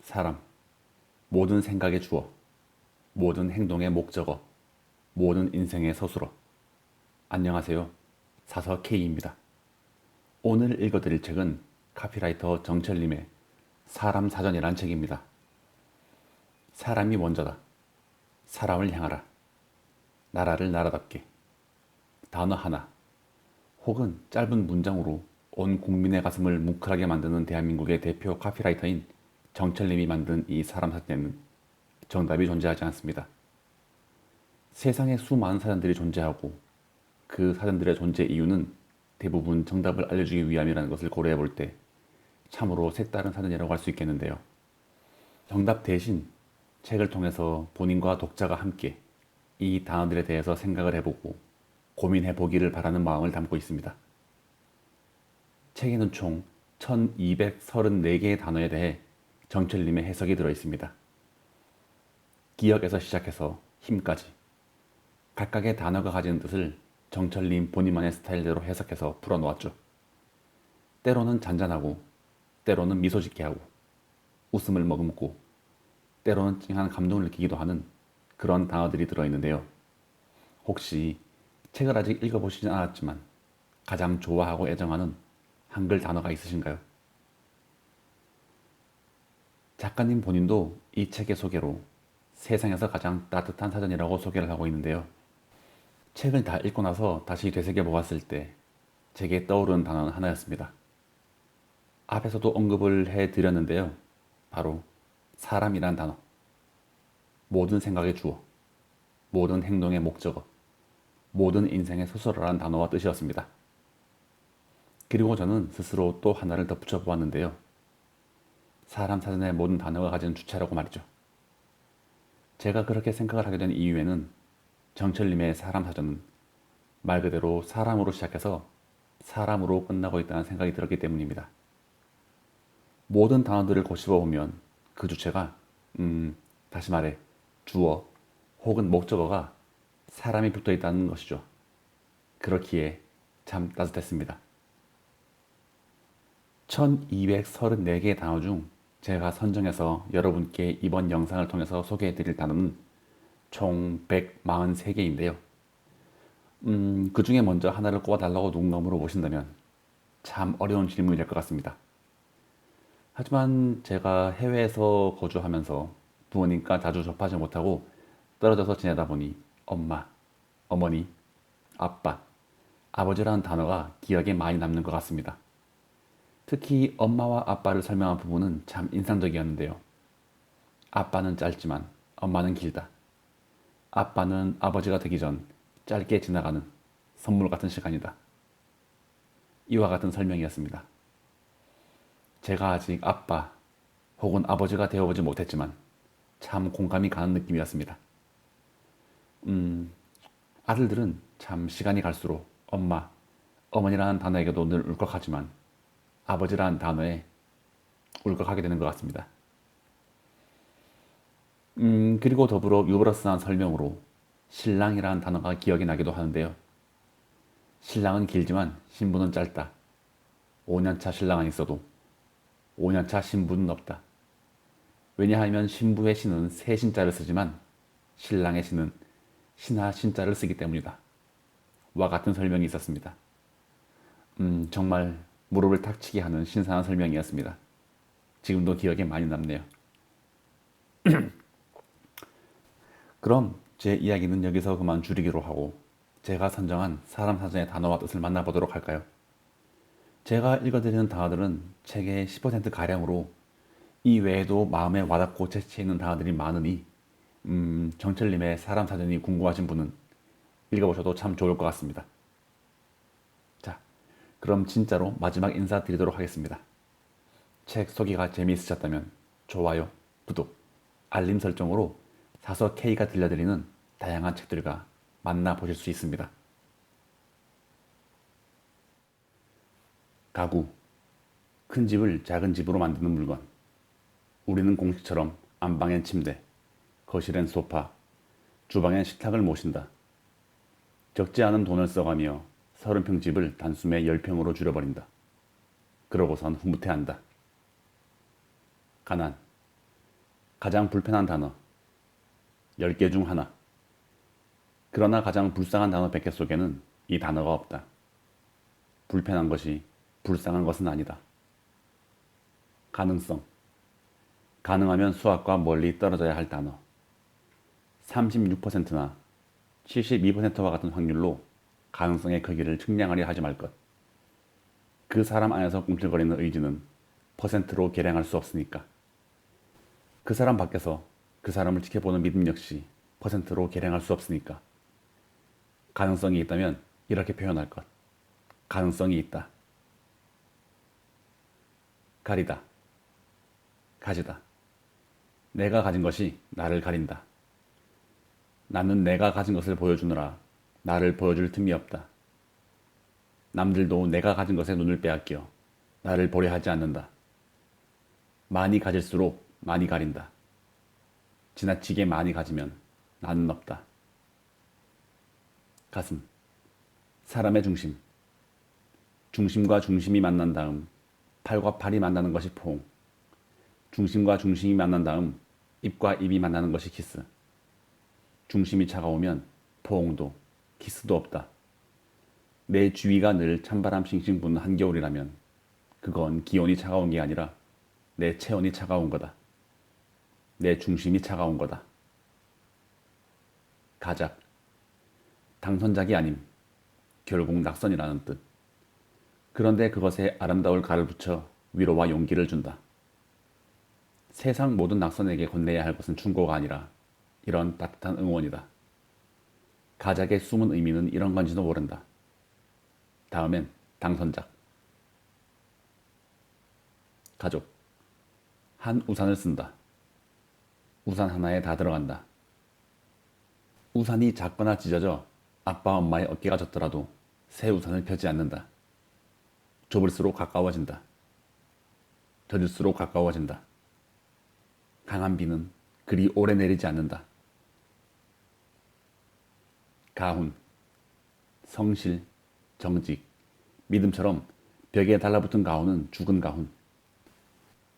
사람, 모든 생각의 주어, 모든 행동의 목적어, 모든 인생의 서술어. 안녕하세요. 사서 K입니다. 오늘 읽어드릴 책은 카피라이터 정철님의 사람 사전이란 책입니다. 사람이 먼저다. 사람을 향하라. 나라를 나라답게. 단어 하나 혹은 짧은 문장으로 온 국민의 가슴을 뭉클하게 만드는 대한민국의 대표 카피라이터인 정철님이 만든 이 사람 사전에는 정답이 존재하지 않습니다. 세상에 수많은 사전들이 존재하고 그 사전들의 존재 이유는 대부분 정답을 알려주기 위함이라는 것을 고려해 볼 때 참으로 색다른 사전이라고 할 수 있겠는데요. 정답 대신 책을 통해서 본인과 독자가 함께 이 단어들에 대해서 생각을 해보고 고민해 보기를 바라는 마음을 담고 있습니다. 책에는 총 1234개의 단어에 대해 정철님의 해석이 들어 있습니다. 기억에서 시작해서 힘까지 각각의 단어가 가지는 뜻을 정철님 본인만의 스타일대로 해석해서 풀어놓았죠. 때로는 잔잔하고 때로는 미소 짓게 하고 웃음을 머금고 때로는 찡한 감동을 느끼기도 하는 그런 단어들이 들어있는데요. 혹시 책을 아직 읽어보시진 않았지만 가장 좋아하고 애정하는 한글 단어가 있으신가요? 작가님 본인도 이 책의 소개로 세상에서 가장 따뜻한 사전이라고 소개를 하고 있는데요. 책을 다 읽고 나서 다시 되새겨보았을 때 제게 떠오르는 단어는 하나였습니다. 앞에서도 언급을 해드렸는데요. 바로 사람이란 단어. 모든 생각의 주어, 모든 행동의 목적어, 모든 인생의 서술어라는 단어와 뜻이었습니다. 그리고 저는 스스로 또 하나를 덧붙여 보았는데요. 사람 사전의 모든 단어가 가진 주체라고 말이죠. 제가 그렇게 생각을 하게 된 이유에는 정철님의 사람 사전은 말 그대로 사람으로 시작해서 사람으로 끝나고 있다는 생각이 들었기 때문입니다. 모든 단어들을 곱씹어 보면 그 주체가 다시 말해 주어 혹은 목적어가 사람이 붙어 있다는 것이죠. 그렇기에 참 따뜻했습니다. 1234개의 단어 중 제가 선정해서 여러분께 이번 영상을 통해서 소개해 드릴 단어는 총 143개인데요. 그 중에 먼저 하나를 꼽아달라고 누군가 물어보신다면 참 어려운 질문이 될 것 같습니다. 하지만 제가 해외에서 거주하면서 부모님과 자주 접하지 못하고 떨어져서 지내다 보니 엄마, 어머니, 아빠, 아버지라는 단어가 기억에 많이 남는 것 같습니다. 특히 엄마와 아빠를 설명한 부분은 참 인상적이었는데요. 아빠는 짧지만 엄마는 길다. 아빠는 아버지가 되기 전 짧게 지나가는 선물 같은 시간이다. 이와 같은 설명이었습니다. 제가 아직 아빠 혹은 아버지가 되어보지 못했지만 참 공감이 가는 느낌이었습니다. 아들들은 참 시간이 갈수록 엄마, 어머니라는 단어에게도 늘 울컥하지만 아버지라는 단어에 울컥하게 되는 것 같습니다. 그리고 더불어 유버러스한 설명으로 신랑이라는 단어가 기억이 나기도 하는데요. 신랑은 길지만 신부는 짧다. 5년차 신랑은 있어도 5년차 신부는 없다. 왜냐하면 신부의 신은 새 신자를 쓰지만 신랑의 신은 신하 신자를 쓰기 때문이다. 와 같은 설명이 있었습니다. 정말 무릎을 탁 치게 하는 신선한 설명이었습니다. 지금도 기억에 많이 남네요. 그럼 제 이야기는 여기서 그만 줄이기로 하고 제가 선정한 사람 사전의 단어와 뜻을 만나보도록 할까요? 제가 읽어드리는 단어들은 책의 10%가량으로 이 외에도 마음에 와닿고 재치있는 단어들이 많으니 정철님의 사람 사전이 궁금하신 분은 읽어보셔도 참 좋을 것 같습니다. 자, 그럼 진짜로 마지막 인사드리도록 하겠습니다. 책 소개가 재미있으셨다면 좋아요, 구독, 알림 설정으로 사서 K가 들려드리는 다양한 책들과 만나보실 수 있습니다. 가구, 큰 집을 작은 집으로 만드는 물건. 우리는 공식처럼 안방엔 침대, 거실엔 소파, 주방엔 식탁을 모신다. 적지 않은 돈을 써가며 30평 집을 단숨에 10평으로 줄여버린다. 그러고선 후무퇴한다. 가난, 가장 불편한 단어 10개 중 하나. 그러나 가장 불쌍한 단어 100개 속에는 이 단어가 없다. 불편한 것이 불쌍한 것은 아니다. 가능성. 가능하면 수학과 멀리 떨어져야 할 단어. 36%나 72%와 같은 확률로 가능성의 크기를 측량하려 하지 말 것. 그 사람 안에서 꿈틀거리는 의지는 퍼센트로 계량할 수 없으니까. 그 사람 밖에서 그 사람을 지켜보는 믿음 역시 퍼센트로 계량할 수 없으니까. 가능성이 있다면 이렇게 표현할 것. 가능성이 있다. 가리다. 가지다. 내가 가진 것이 나를 가린다. 나는 내가 가진 것을 보여주느라 나를 보여줄 틈이 없다. 남들도 내가 가진 것에 눈을 빼앗겨 나를 보려 하지 않는다. 많이 가질수록 많이 가린다. 지나치게 많이 가지면 나는 없다. 가슴. 사람의 중심. 중심과 중심이 만난 다음 팔과 팔이 만나는 것이 포옹. 중심과 중심이 만난 다음 입과 입이 만나는 것이 키스. 중심이 차가우면 포옹도 키스도 없다. 내 주위가 늘 찬바람 싱싱 부는 한겨울이라면 그건 기온이 차가운 게 아니라 내 체온이 차가운 거다. 내 중심이 차가운 거다. 가작. 당선작이 아님. 결국 낙선이라는 뜻. 그런데 그것에 아름다울 가를 붙여 위로와 용기를 준다. 세상 모든 낙선에게 건네야 할 것은 충고가 아니라 이런 따뜻한 응원이다. 가작의 숨은 의미는 이런 건지도 모른다. 다음엔 당선작. 가족. 한 우산을 쓴다. 우산 하나에 다 들어간다. 우산이 작거나 찢어져 아빠 엄마의 어깨가 졌더라도 새 우산을 펴지 않는다. 좁을수록 가까워진다. 젖을수록 가까워진다. 강한 비는 그리 오래 내리지 않는다. 가훈. 성실, 정직, 믿음처럼 벽에 달라붙은 가훈은 죽은 가훈.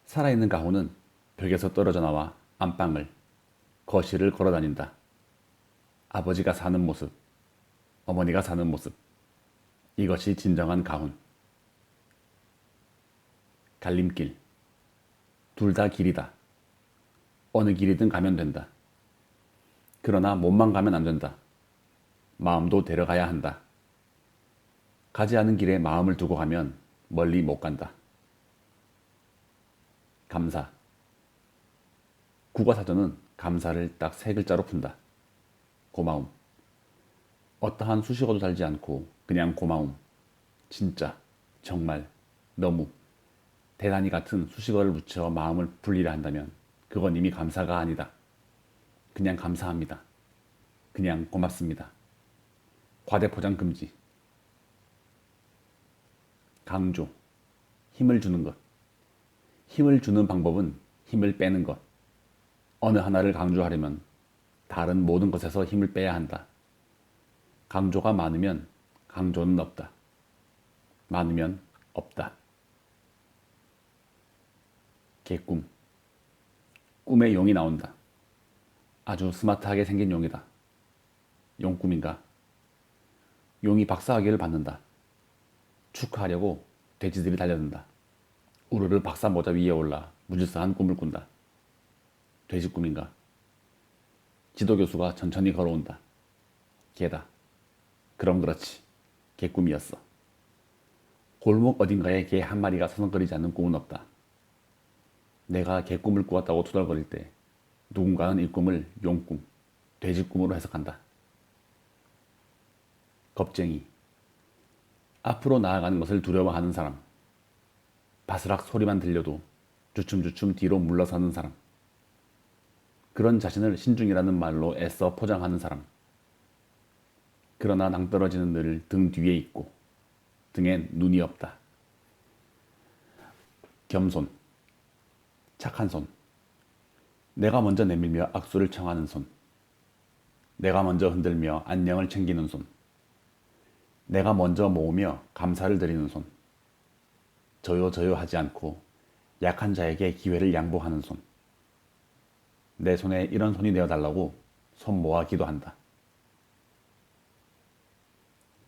살아있는 가훈은 벽에서 떨어져 나와 안방을, 거실을 걸어다닌다. 아버지가 사는 모습, 어머니가 사는 모습. 이것이 진정한 가훈. 갈림길. 둘 다 길이다. 어느 길이든 가면 된다. 그러나 몸만 가면 안 된다. 마음도 데려가야 한다. 가지 않은 길에 마음을 두고 가면 멀리 못 간다. 감사. 국어사전은 감사를 딱 3글자로 푼다. 고마움. 어떠한 수식어도 달지 않고 그냥 고마움. 진짜, 정말, 너무, 대단히 같은 수식어를 붙여 마음을 불리려 한다면 그건 이미 감사가 아니다. 그냥 감사합니다. 그냥 고맙습니다. 과대포장 금지. 강조. 힘을 주는 것. 힘을 주는 방법은 힘을 빼는 것. 어느 하나를 강조하려면 다른 모든 것에서 힘을 빼야 한다. 강조가 많으면 강조는 없다. 많으면 없다. 개꿈. 꿈에 용이 나온다. 아주 스마트하게 생긴 용이다. 용꿈인가? 용이 박사학위를 받는다. 축하하려고 돼지들이 달려든다. 우르르 박사 모자 위에 올라 무질서한 꿈을 꾼다. 돼지 꿈인가? 지도교수가 천천히 걸어온다. 개다. 그럼 그렇지. 개꿈이었어. 골목 어딘가에 개 한 마리가 서성거리지 않는 꿈은 없다. 내가 개꿈을 꾸었다고 투덜거릴 때 누군가는 이 꿈을 용꿈, 돼지꿈으로 해석한다. 겁쟁이. 앞으로 나아가는 것을 두려워하는 사람. 바스락 소리만 들려도 주춤주춤 뒤로 물러서는 사람. 그런 자신을 신중이라는 말로 애써 포장하는 사람. 그러나 낭떠러지는 늘 등 뒤에 있고 등엔 눈이 없다. 겸손. 착한 손. 내가 먼저 내밀며 악수를 청하는 손. 내가 먼저 흔들며 안녕을 챙기는 손. 내가 먼저 모으며 감사를 드리는 손. 저요 저요 하지 않고 약한 자에게 기회를 양보하는 손. 내 손에 이런 손이 되어달라고 손 모아 기도한다.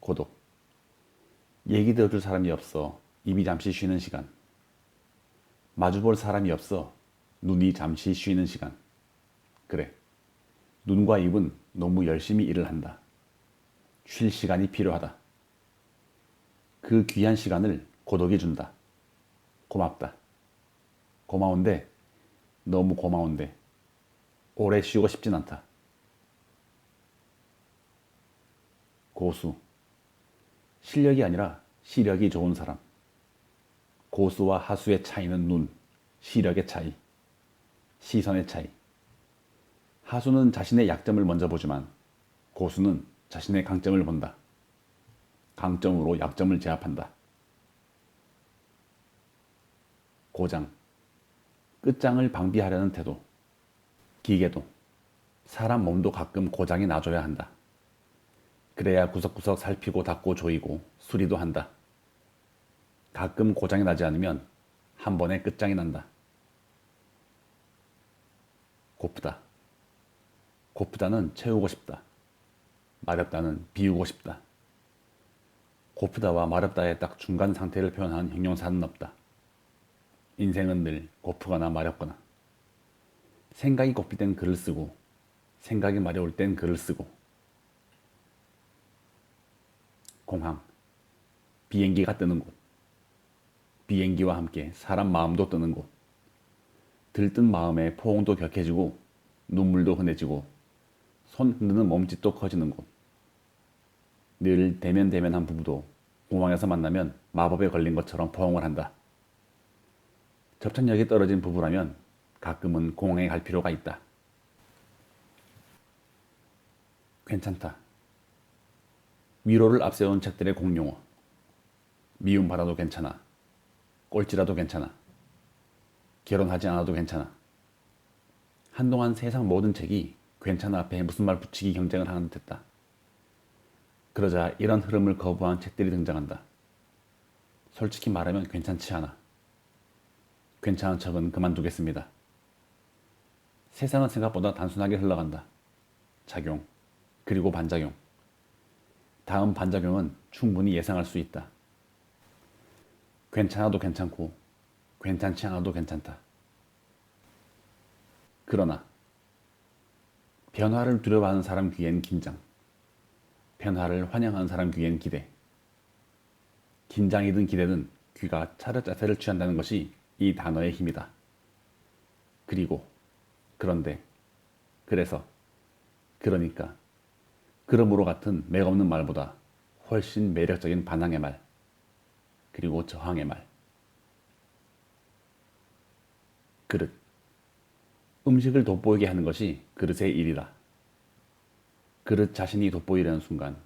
고독. 얘기 들어줄 사람이 없어 입이 잠시 쉬는 시간. 마주볼 사람이 없어 눈이 잠시 쉬는 시간. 그래, 눈과 입은 너무 열심히 일을 한다. 쉴 시간이 필요하다. 그 귀한 시간을 고독이 준다. 고맙다. 고마운데, 너무 고마운데 오래 쉬고 싶진 않다. 고수. 실력이 아니라 시력이 좋은 사람. 고수와 하수의 차이는 눈, 시력의 차이, 시선의 차이. 하수는 자신의 약점을 먼저 보지만 고수는 자신의 강점을 본다. 강점으로 약점을 제압한다. 고장. 끝장을 방비하려는 태도. 기계도. 사람 몸도 가끔 고장이 나줘야 한다. 그래야 구석구석 살피고 닦고 조이고 수리도 한다. 가끔 고장이 나지 않으면 한 번에 끝장이 난다. 고프다. 고프다는 채우고 싶다. 마렵다는 비우고 싶다. 고프다와 마렵다의 딱 중간 상태를 표현한 형용사는 없다. 인생은 늘 고프거나 마렵거나. 생각이 고플 땐 글을 쓰고 생각이 마려울 땐 글을 쓰고. 공항. 비행기가 뜨는 곳. 비행기와 함께 사람 마음도 뜨는 곳. 들뜬 마음에 포옹도 격해지고 눈물도 흔해지고 손 흔드는 몸짓도 커지는 곳. 늘 대면대면한 부부도 공항에서 만나면 마법에 걸린 것처럼 포옹을 한다. 접착력이 떨어진 부부라면 가끔은 공항에 갈 필요가 있다. 괜찮다. 위로를 앞세운 책들의 공용어. 미움받아도 괜찮아. 꼴찌라도 괜찮아. 결혼하지 않아도 괜찮아. 한동안 세상 모든 책이 괜찮아 앞에 무슨 말 붙이기 경쟁을 하는 듯했다. 그러자 이런 흐름을 거부한 책들이 등장한다. 솔직히 말하면 괜찮지 않아. 괜찮은 척은 그만두겠습니다. 세상은 생각보다 단순하게 흘러간다. 작용, 그리고 반작용. 다음 반작용은 충분히 예상할 수 있다. 괜찮아도 괜찮고 괜찮지 않아도 괜찮다. 그러나 변화를 두려워하는 사람 귀엔 긴장, 변화를 환영하는 사람 귀엔 기대. 긴장이든 기대든 귀가 차렷자세를 취한다는 것이 이 단어의 힘이다. 그리고, 그런데, 그래서, 그러니까, 그러므로 같은 맥없는 말보다 훨씬 매력적인 반항의 말, 그리고 저항의 말. 그릇. 음식을 돋보이게 하는 것이 그릇의 일이다. 그릇 자신이 돋보이려는 순간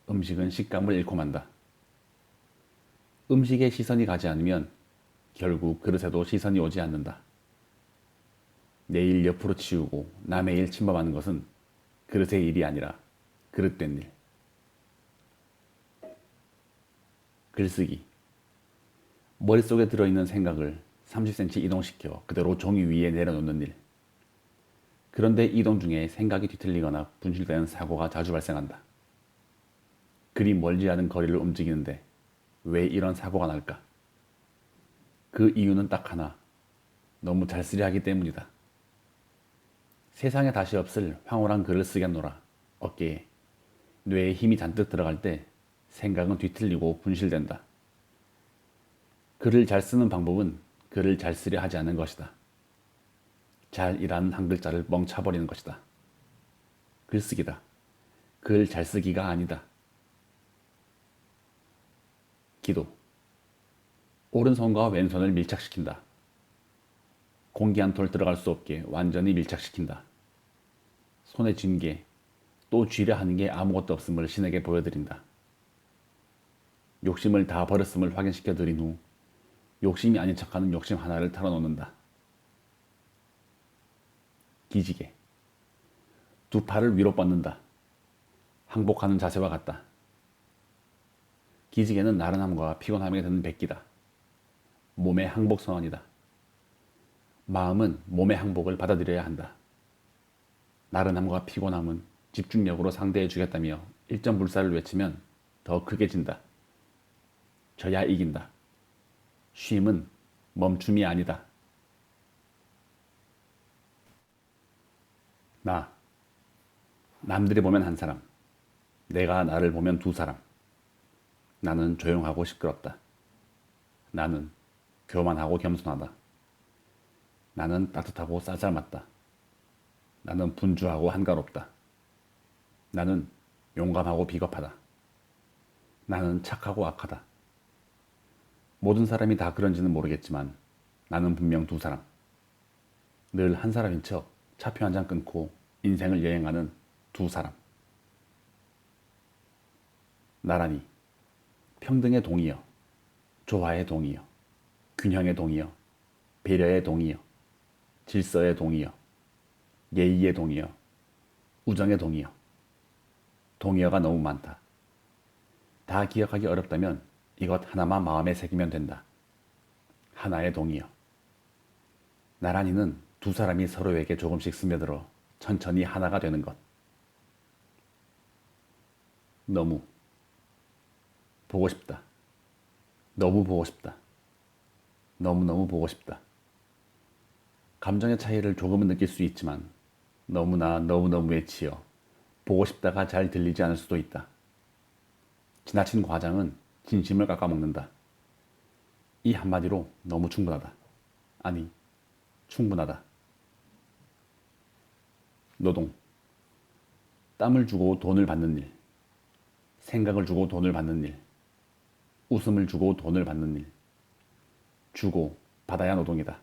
음식은 식감을 잃고 만다. 음식에 시선이 가지 않으면 결국 그릇에도 시선이 오지 않는다. 내 일 옆으로 치우고 남의 일 침범하는 것은 그릇의 일이 아니라 그릇된 일. 글쓰기. 머릿속에 들어있는 생각을 30cm 이동시켜 그대로 종이 위에 내려놓는 일. 그런데 이동 중에 생각이 뒤틀리거나 분실되는 사고가 자주 발생한다. 그리 멀지 않은 거리를 움직이는데 왜 이런 사고가 날까? 그 이유는 딱 하나. 너무 잘 쓰려 하기 때문이다. 세상에 다시 없을 황홀한 글을 쓰겠노라. 어깨에. 뇌에 힘이 잔뜩 들어갈 때 생각은 뒤틀리고 분실된다. 글을 잘 쓰는 방법은 글을 잘 쓰려 하지 않는 것이다. 잘이라는 한 글자를 멍 차버리는 것이다. 글쓰기다. 글 잘 쓰기가 아니다. 기도. 오른손과 왼손을 밀착시킨다. 공기 한 톨 들어갈 수 없게 완전히 밀착시킨다. 손에 쥔 게, 또 쥐려 하는 게 아무것도 없음을 신에게 보여드린다. 욕심을 다 버렸음을 확인시켜 드린 후 욕심이 아닌 척하는 욕심 하나를 털어놓는다. 기지개. 두 팔을 위로 뻗는다. 항복하는 자세와 같다. 기지개는 나른함과 피곤함에 드는 백기다. 몸의 항복 선언이다. 마음은 몸의 항복을 받아들여야 한다. 나른함과 피곤함은 집중력으로 상대해 주겠다며 1점 불사를 외치면 더 크게 진다. 져야 이긴다. 쉼은 멈춤이 아니다. 나. 남들이 보면 한 사람. 내가 나를 보면 두 사람. 나는 조용하고 시끄럽다. 나는 교만하고 겸손하다. 나는 따뜻하고 쌀쌀맞다. 나는 분주하고 한가롭다. 나는 용감하고 비겁하다. 나는 착하고 악하다. 모든 사람이 다 그런지는 모르겠지만 나는 분명 두 사람. 늘 한 사람인 척 차표 한 장 끊고 인생을 여행하는 두 사람. 나란히 평등의 동이여, 조화의 동이여, 균형의 동이여, 배려의 동이여, 질서의 동이여, 예의의 동이여, 우정의 동이여. 동이여가 너무 많다. 다 기억하기 어렵다면 이것 하나만 마음에 새기면 된다. 하나의 동이여. 나란히는 두 사람이 서로에게 조금씩 스며들어 천천히 하나가 되는 것. 너무 보고 싶다. 너무 보고 싶다. 너무너무 보고 싶다. 감정의 차이를 조금은 느낄 수 있지만 너무나 너무너무에 치여 보고 싶다가 잘 들리지 않을 수도 있다. 지나친 과장은 진심을 깎아먹는다. 이 한마디로 너무 충분하다. 아니, 충분하다. 노동. 땀을 주고 돈을 받는 일. 생각을 주고 돈을 받는 일. 웃음을 주고 돈을 받는 일. 주고 받아야 노동이다.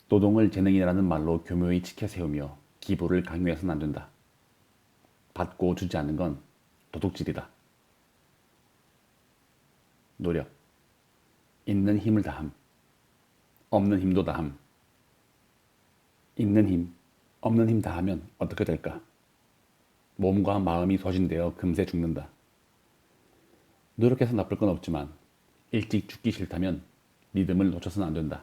노동을 재능이라는 말로 교묘히 치켜세우며 기부를 강요해서는 안 된다. 받고 주지 않는 건 도둑질이다. 노력. 있는 힘을 다함. 없는 힘도 다함. 있는 힘, 없는 힘 다하면 어떻게 될까? 몸과 마음이 소진되어 금세 죽는다. 노력해서 나쁠 건 없지만 일찍 죽기 싫다면 리듬을 놓쳐서는 안 된다.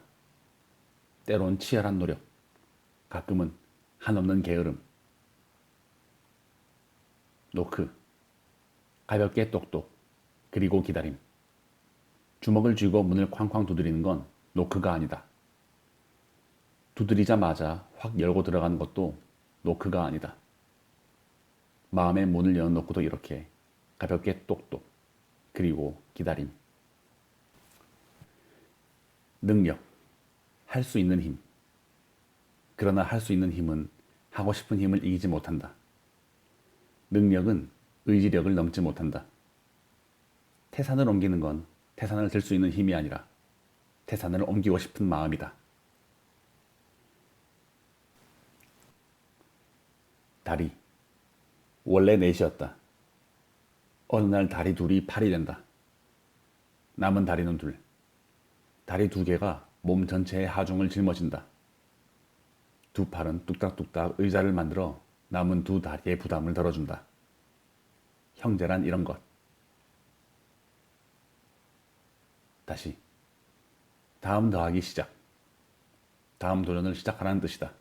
때론 치열한 노력, 가끔은 한없는 게으름. 노크. 가볍게 똑똑, 그리고 기다림. 주먹을 쥐고 문을 쾅쾅 두드리는 건 노크가 아니다. 두드리자마자 확 열고 들어가는 것도 노크가 아니다. 마음의 문을 열어놓고도 이렇게 가볍게 똑똑, 그리고 기다림. 능력. 할 수 있는 힘. 그러나 할 수 있는 힘은 하고 싶은 힘을 이기지 못한다. 능력은 의지력을 넘지 못한다. 태산을 옮기는 건 태산을 들 수 있는 힘이 아니라 태산을 옮기고 싶은 마음이다. 다리. 원래 넷이었다. 어느 날 다리 둘이 8이 된다. 남은 다리는 둘. 다리 두 개가 몸 전체의 하중을 짊어진다. 두 팔은 뚝딱뚝딱 의자를 만들어 남은 두 다리의 부담을 덜어준다. 형제란 이런 것. 다시. 다음 더하기 시작. 다음 도전을 시작하라는 뜻이다.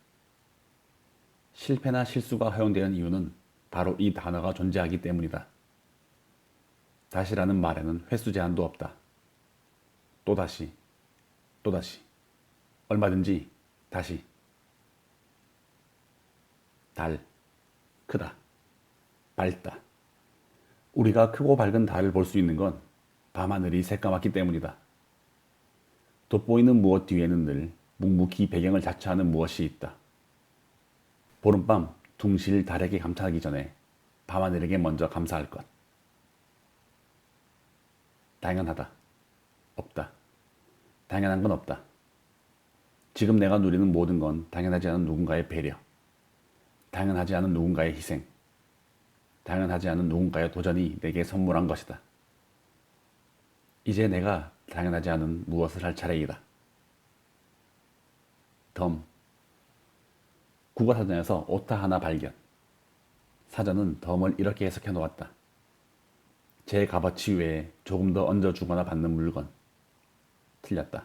실패나 실수가 허용되는 이유는 바로 이 단어가 존재하기 때문이다. 다시라는 말에는 횟수 제한도 없다. 또다시, 또다시, 얼마든지 다시. 달, 크다, 밝다. 우리가 크고 밝은 달을 볼 수 있는 건 밤하늘이 새까맣기 때문이다. 돋보이는 무엇 뒤에는 늘 묵묵히 배경을 자처하는 무엇이 있다. 보름밤 둥실 달에게 감탄하기 전에 밤하늘에게 먼저 감사할 것. 당연하다. 없다. 당연한 건 없다. 지금 내가 누리는 모든 건 당연하지 않은 누군가의 배려. 당연하지 않은 누군가의 희생. 당연하지 않은 누군가의 도전이 내게 선물한 것이다. 이제 내가 당연하지 않은 무엇을 할 차례이다. 덤. 국어사전에서 오타 하나 발견. 사전은 덤을 이렇게 해석해 놓았다. 제 값어치 외에 조금 더 얹어주거나 받는 물건. 틀렸다.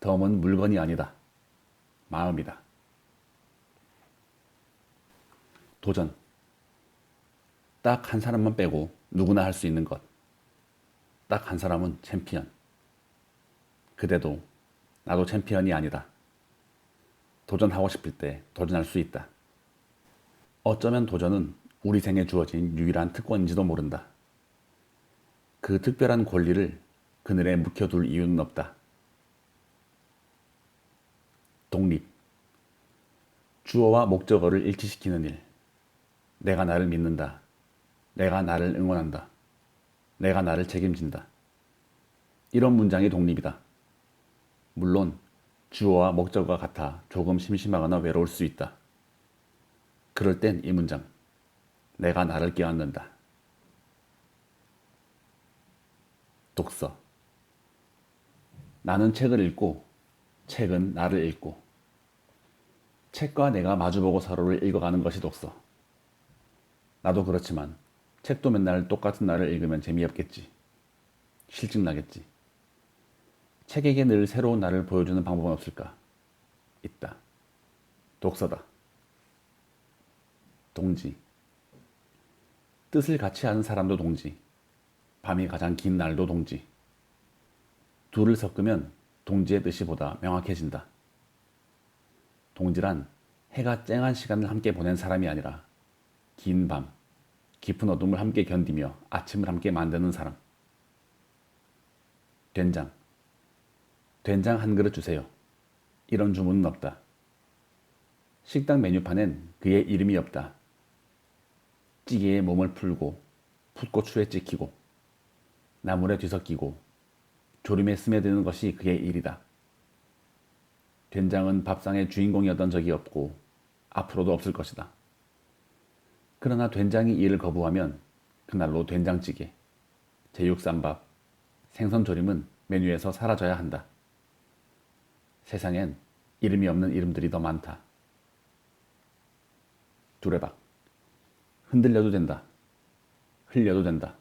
덤은 물건이 아니다. 마음이다. 도전. 딱 한 사람만 빼고 누구나 할 수 있는 것. 딱 한 사람은 챔피언. 그대도 나도 챔피언이 아니다. 도전하고 싶을 때 도전할 수 있다. 어쩌면 도전은 우리 생에 주어진 유일한 특권인지도 모른다. 그 특별한 권리를 그늘에 묵혀둘 이유는 없다. 독립. 주어와 목적어를 일치시키는 일. 내가 나를 믿는다. 내가 나를 응원한다. 내가 나를 책임진다. 이런 문장이 독립이다. 물론 주어와 목적어가 같아 조금 심심하거나 외로울 수 있다. 그럴 땐 이 문장. 내가 나를 껴안는다. 독서. 나는 책을 읽고 책은 나를 읽고 책과 내가 마주보고 서로를 읽어가는 것이 독서. 나도 그렇지만 책도 맨날 똑같은 나를 읽으면 재미없겠지. 실증나겠지. 책에게 늘 새로운 나를 보여주는 방법은 없을까? 있다. 독서다. 동지. 뜻을 같이 하는 사람도 동지. 밤이 가장 긴 날도 동지. 둘을 섞으면 동지의 뜻이 보다 명확해진다. 동지란 해가 쨍한 시간을 함께 보낸 사람이 아니라 긴 밤, 깊은 어둠을 함께 견디며 아침을 함께 만드는 사람. 된장. 된장 한 그릇 주세요. 이런 주문은 없다. 식당 메뉴판엔 그의 이름이 없다. 찌개에 몸을 풀고 풋고추에 찍히고 나물에 뒤섞이고 조림에 스며드는 것이 그의 일이다. 된장은 밥상의 주인공이었던 적이 없고 앞으로도 없을 것이다. 그러나 된장이 이를 거부하면 그날로 된장찌개, 제육쌈밥, 생선조림은 메뉴에서 사라져야 한다. 세상엔 이름이 없는 이름들이 더 많다. 두레박. 흔들려도 된다. 흘려도 된다.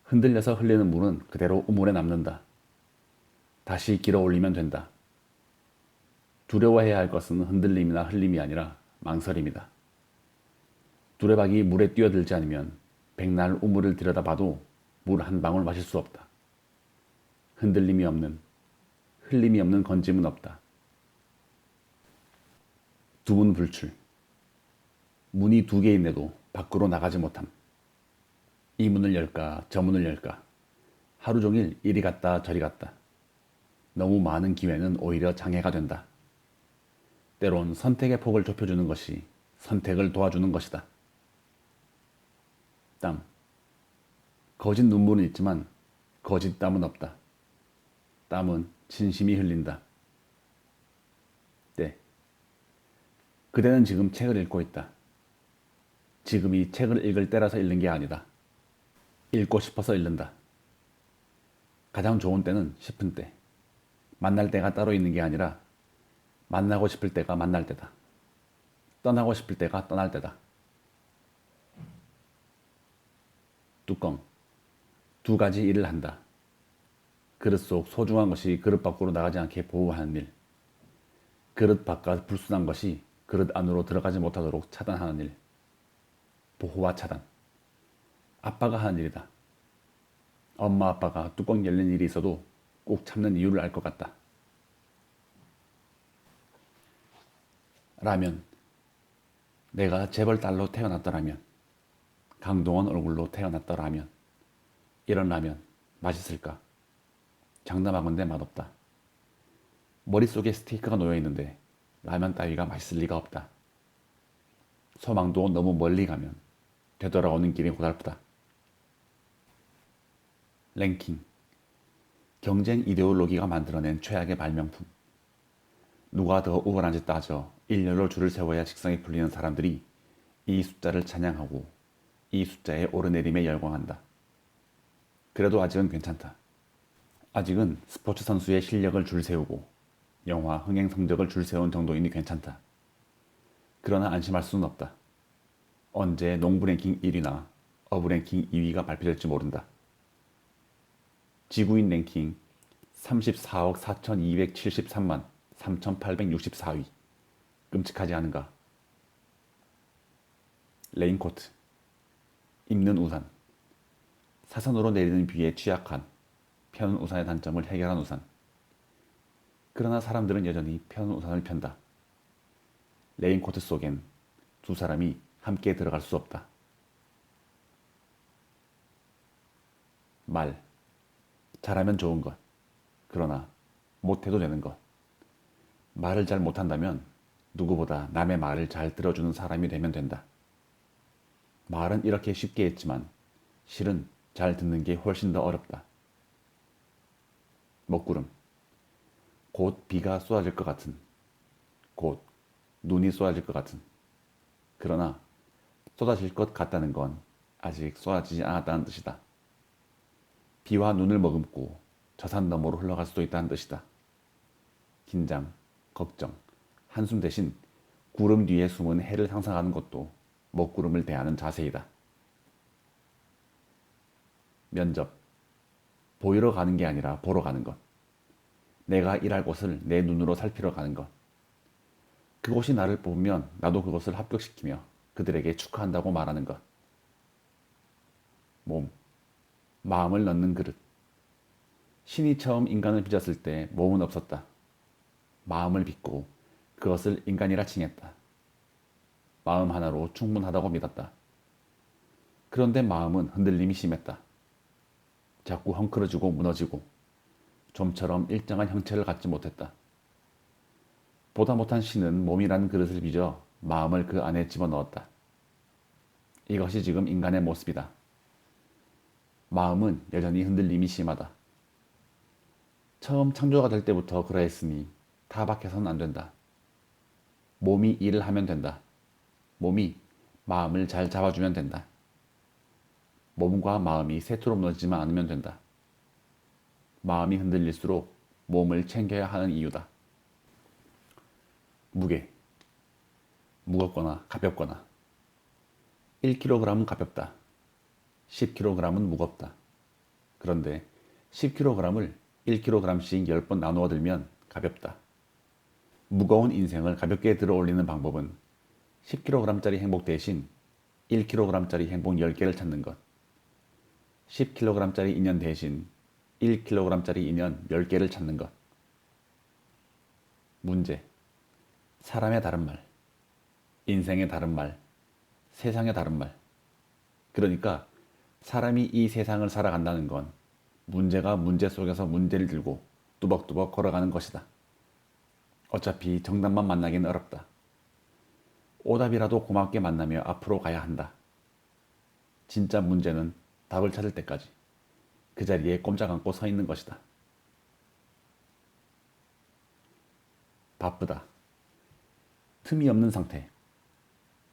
흔들려서 흘리는 물은 그대로 우물에 남는다. 다시 길어 올리면 된다. 두려워해야 할 것은 흔들림이나 흘림이 아니라 망설임이다. 두레박이 물에 뛰어들지 않으면 백날 우물을 들여다봐도 물 한 방울 마실 수 없다. 흔들림이 없는, 흘림이 없는 건짐은 없다. 두문불출. 문이 두 개인데도 밖으로 나가지 못함. 이 문을 열까 저 문을 열까 하루 종일 이리 갔다 저리 갔다. 너무 많은 기회는 오히려 장애가 된다. 때론 선택의 폭을 좁혀주는 것이 선택을 도와주는 것이다. 땀. 거짓 눈물은 있지만 거짓 땀은 없다. 땀은 진심이 흘린다. 때. 그대는 지금 책을 읽고 있다. 지금이 책을 읽을 때라서 읽는 게 아니다. 읽고 싶어서 읽는다. 가장 좋은 때는 싶은 때. 만날 때가 따로 있는 게 아니라 만나고 싶을 때가 만날 때다. 떠나고 싶을 때가 떠날 때다. 뚜껑. 두 가지 일을 한다. 그릇 속 소중한 것이 그릇 밖으로 나가지 않게 보호하는 일. 그릇 바깥 불순한 것이 그릇 안으로 들어가지 못하도록 차단하는 일. 보호와 차단. 아빠가 하는 일이다. 엄마 아빠가 뚜껑 열린 일이 있어도 꼭 참는 이유를 알 것 같다. 라면. 내가 재벌 딸로 태어났더라면, 강동원 얼굴로 태어났더라면, 이런 라면 맛있을까? 장담하건대 맛없다. 머릿속에 스테이크가 놓여있는데 라면 따위가 맛있을 리가 없다. 소망도 너무 멀리 가면 되돌아오는 길이 고달프다. 랭킹. 경쟁 이데올로기가 만들어낸 최악의 발명품. 누가 더 우월한지 따져 일렬로 줄을 세워야 직성이 풀리는 사람들이 이 숫자를 찬양하고 이 숫자의 오르내림에 열광한다. 그래도 아직은 괜찮다. 아직은 스포츠 선수의 실력을 줄 세우고 영화 흥행 성적을 줄 세운 정도이니 괜찮다. 그러나 안심할 수는 없다. 언제 농구 랭킹 1위나 어부 랭킹 2위가 발표될지 모른다. 지구인 랭킹 34억 4,273만 3,864위. 끔찍하지 않은가? 레인코트, 입는 우산, 사선으로 내리는 비에 취약한 펴는 우산의 단점을 해결한 우산. 그러나 사람들은 여전히 펴는 우산을 편다. 레인코트 속엔 두 사람이 함께 들어갈 수 없다. 말, 잘하면 좋은 것. 그러나 못해도 되는 것. 말을 잘 못한다면 누구보다 남의 말을 잘 들어주는 사람이 되면 된다. 말은 이렇게 쉽게 했지만 실은 잘 듣는 게 훨씬 더 어렵다. 먹구름, 곧 비가 쏟아질 것 같은, 곧 눈이 쏟아질 것 같은. 그러나 쏟아질 것 같다는 건 아직 쏟아지지 않았다는 뜻이다. 비와 눈을 머금고 저 산 너머로 흘러갈 수도 있다는 뜻이다. 긴장, 걱정, 한숨 대신 구름 뒤에 숨은 해를 상상하는 것도 먹구름을 대하는 자세이다. 면접, 보이러 가는 게 아니라 보러 가는 것. 내가 일할 곳을 내 눈으로 살피러 가는 것. 그곳이 나를 뽑으면 나도 그것을 합격시키며 그들에게 축하한다고 말하는 것. 몸, 마음을 넣는 그릇. 신이 처음 인간을 빚었을 때 몸은 없었다. 마음을 빚고 그것을 인간이라 칭했다. 마음 하나로 충분하다고 믿었다. 그런데 마음은 흔들림이 심했다. 자꾸 헝클어지고 무너지고 좀처럼 일정한 형체를 갖지 못했다. 보다 못한 신은 몸이라는 그릇을 빚어 마음을 그 안에 집어넣었다. 이것이 지금 인간의 모습이다. 마음은 여전히 흔들림이 심하다. 처음 창조가 될 때부터 그러했으니 타박해서는 안 된다. 몸이 일을 하면 된다. 몸이 마음을 잘 잡아주면 된다. 몸과 마음이 세트로 무너지지만 않으면 된다. 마음이 흔들릴수록 몸을 챙겨야 하는 이유다. 무게, 무겁거나 가볍거나. 1kg은 가볍다. 10kg은 무겁다. 그런데 10kg을 1kg씩 10번 나누어 들면 가볍다. 무거운 인생을 가볍게 들어 올리는 방법은 10kg짜리 행복 대신 1kg짜리 행복 10개를 찾는 것. 10kg짜리 인연 대신 1kg짜리 인연 10개를 찾는 것. 문제. 사람의 다른 말, 인생의 다른 말, 세상의 다른 말. 그러니까 사람이 이 세상을 살아간다는 건 문제가 문제 속에서 문제를 들고 뚜벅뚜벅 걸어가는 것이다. 어차피 정답만 만나기는 어렵다. 오답이라도 고맙게 만나며 앞으로 가야 한다. 진짜 문제는 답을 찾을 때까지 그 자리에 꼼짝 않고 서 있는 것이다. 바쁘다. 틈이 없는 상태.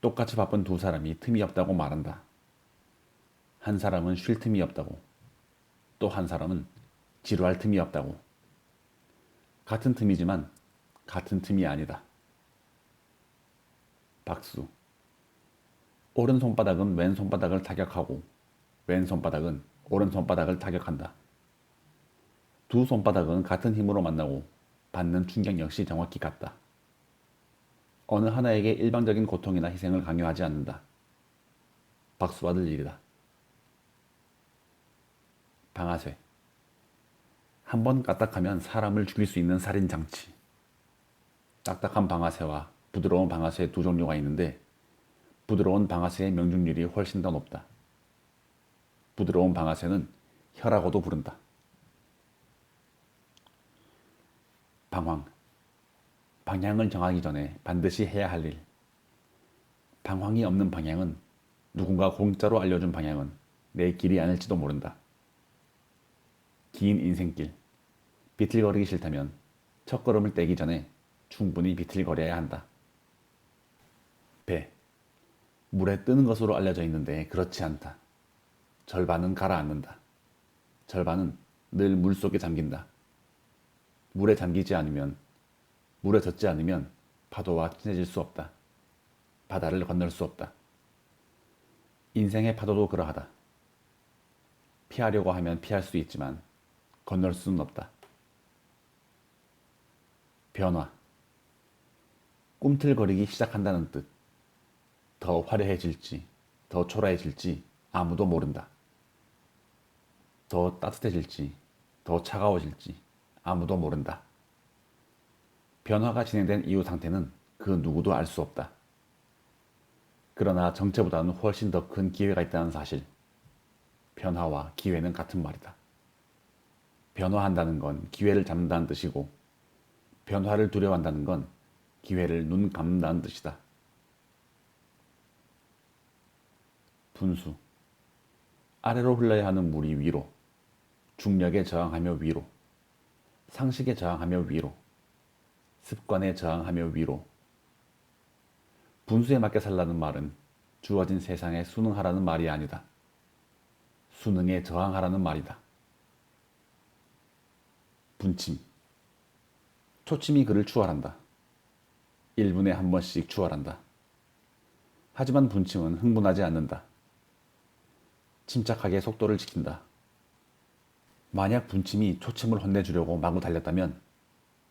똑같이 바쁜 두 사람이 틈이 없다고 말한다. 한 사람은 쉴 틈이 없다고, 또 한 사람은 지루할 틈이 없다고. 같은 틈이지만 같은 틈이 아니다. 박수. 오른손바닥은 왼손바닥을 타격하고 왼손바닥은 오른손바닥을 타격한다. 두 손바닥은 같은 힘으로 만나고 받는 충격 역시 정확히 같다. 어느 하나에게 일방적인 고통이나 희생을 강요하지 않는다. 박수받을 일이다. 방아쇠. 한번 까딱하면 사람을 죽일 수 있는 살인장치. 딱딱한 방아쇠와 부드러운 방아쇠 두 종류가 있는데 부드러운 방아쇠의 명중률이 훨씬 더 높다. 부드러운 방아쇠는 혀라고도 부른다. 방황. 방향을 정하기 전에 반드시 해야 할 일. 방황이 없는 방향은, 누군가 공짜로 알려준 방향은 내 길이 아닐지도 모른다. 긴 인생길. 비틀거리기 싫다면 첫걸음을 떼기 전에 충분히 비틀거려야 한다. 배. 물에 뜨는 것으로 알려져 있는데 그렇지 않다. 절반은 가라앉는다. 절반은 늘 물속에 잠긴다. 물에 잠기지 않으면, 물에 젖지 않으면 파도와 친해질 수 없다. 바다를 건널 수 없다. 인생의 파도도 그러하다. 피하려고 하면 피할 수 있지만 건널 수는 없다. 변화. 꿈틀거리기 시작한다는 뜻. 더 화려해질지, 더 초라해질지 아무도 모른다. 더 따뜻해질지 더 차가워질지 아무도 모른다. 변화가 진행된 이후 상태는 그 누구도 알 수 없다. 그러나 정체보다는 훨씬 더 큰 기회가 있다는 사실. 변화와 기회는 같은 말이다. 변화한다는 건 기회를 잡는다는 뜻이고, 변화를 두려워한다는 건 기회를 눈 감는다는 뜻이다. 분수. 아래로 흘러야 하는 물이 위로, 중력에 저항하며 위로, 상식에 저항하며 위로, 습관에 저항하며 위로. 분수에 맞게 살라는 말은 주어진 세상에 순응하라는 말이 아니다. 순응에 저항하라는 말이다. 분침. 초침이 그를 추월한다. 1분에 한 번씩 추월한다. 하지만 분침은 흥분하지 않는다. 침착하게 속도를 지킨다. 만약 분침이 초침을 혼내주려고 마구 달렸다면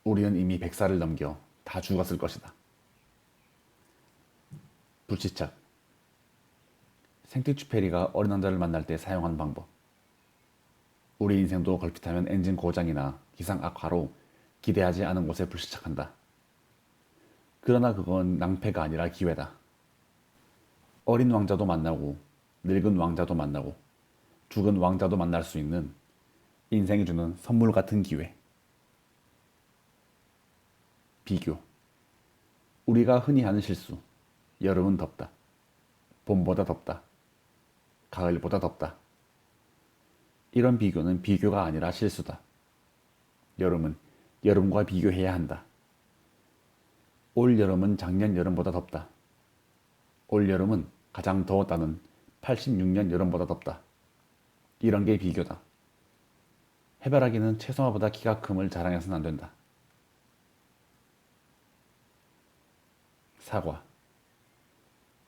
우리는 이미 100살을 넘겨 다 죽었을 것이다. 불시착. 생티쥐페리가 어린 왕자를 만날 때 사용한 방법. 우리 인생도 걸핏하면 엔진 고장이나 기상 악화로 기대하지 않은 곳에 불시착한다. 그러나 그건 낭패가 아니라 기회다. 어린 왕자도 만나고 늙은 왕자도 만나고 죽은 왕자도 만날 수 있는 인생이 주는 선물 같은 기회. 비교. 우리가 흔히 하는 실수. 여름은 덥다. 봄보다 덥다. 가을보다 덥다. 이런 비교는 비교가 아니라 실수다. 여름은 여름과 비교해야 한다. 올 여름은 작년 여름보다 덥다. 올 여름은 가장 더웠다는 86년 여름보다 덥다. 이런 게 비교다. 해바라기는 채소화보다 키가 큼을 자랑해서는 안 된다. 사과.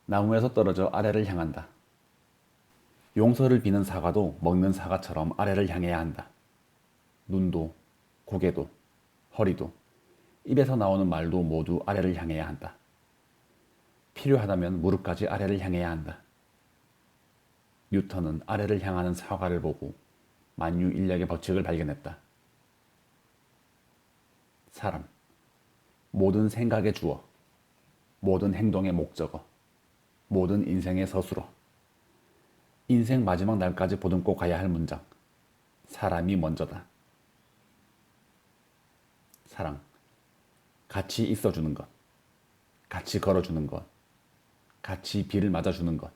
나무에서 떨어져 아래를 향한다. 용서를 비는 사과도 먹는 사과처럼 아래를 향해야 한다. 눈도, 고개도, 허리도, 입에서 나오는 말도 모두 아래를 향해야 한다. 필요하다면 무릎까지 아래를 향해야 한다. 뉴턴은 아래를 향하는 사과를 보고 만유인력의 법칙을 발견했다. 사람. 모든 생각의 주어, 모든 행동의 목적어, 모든 인생의 서술어. 인생 마지막 날까지 보듬고 가야 할 문장. 사람이 먼저다. 사랑. 같이 있어주는 것, 같이 걸어주는 것, 같이 비를 맞아주는 것,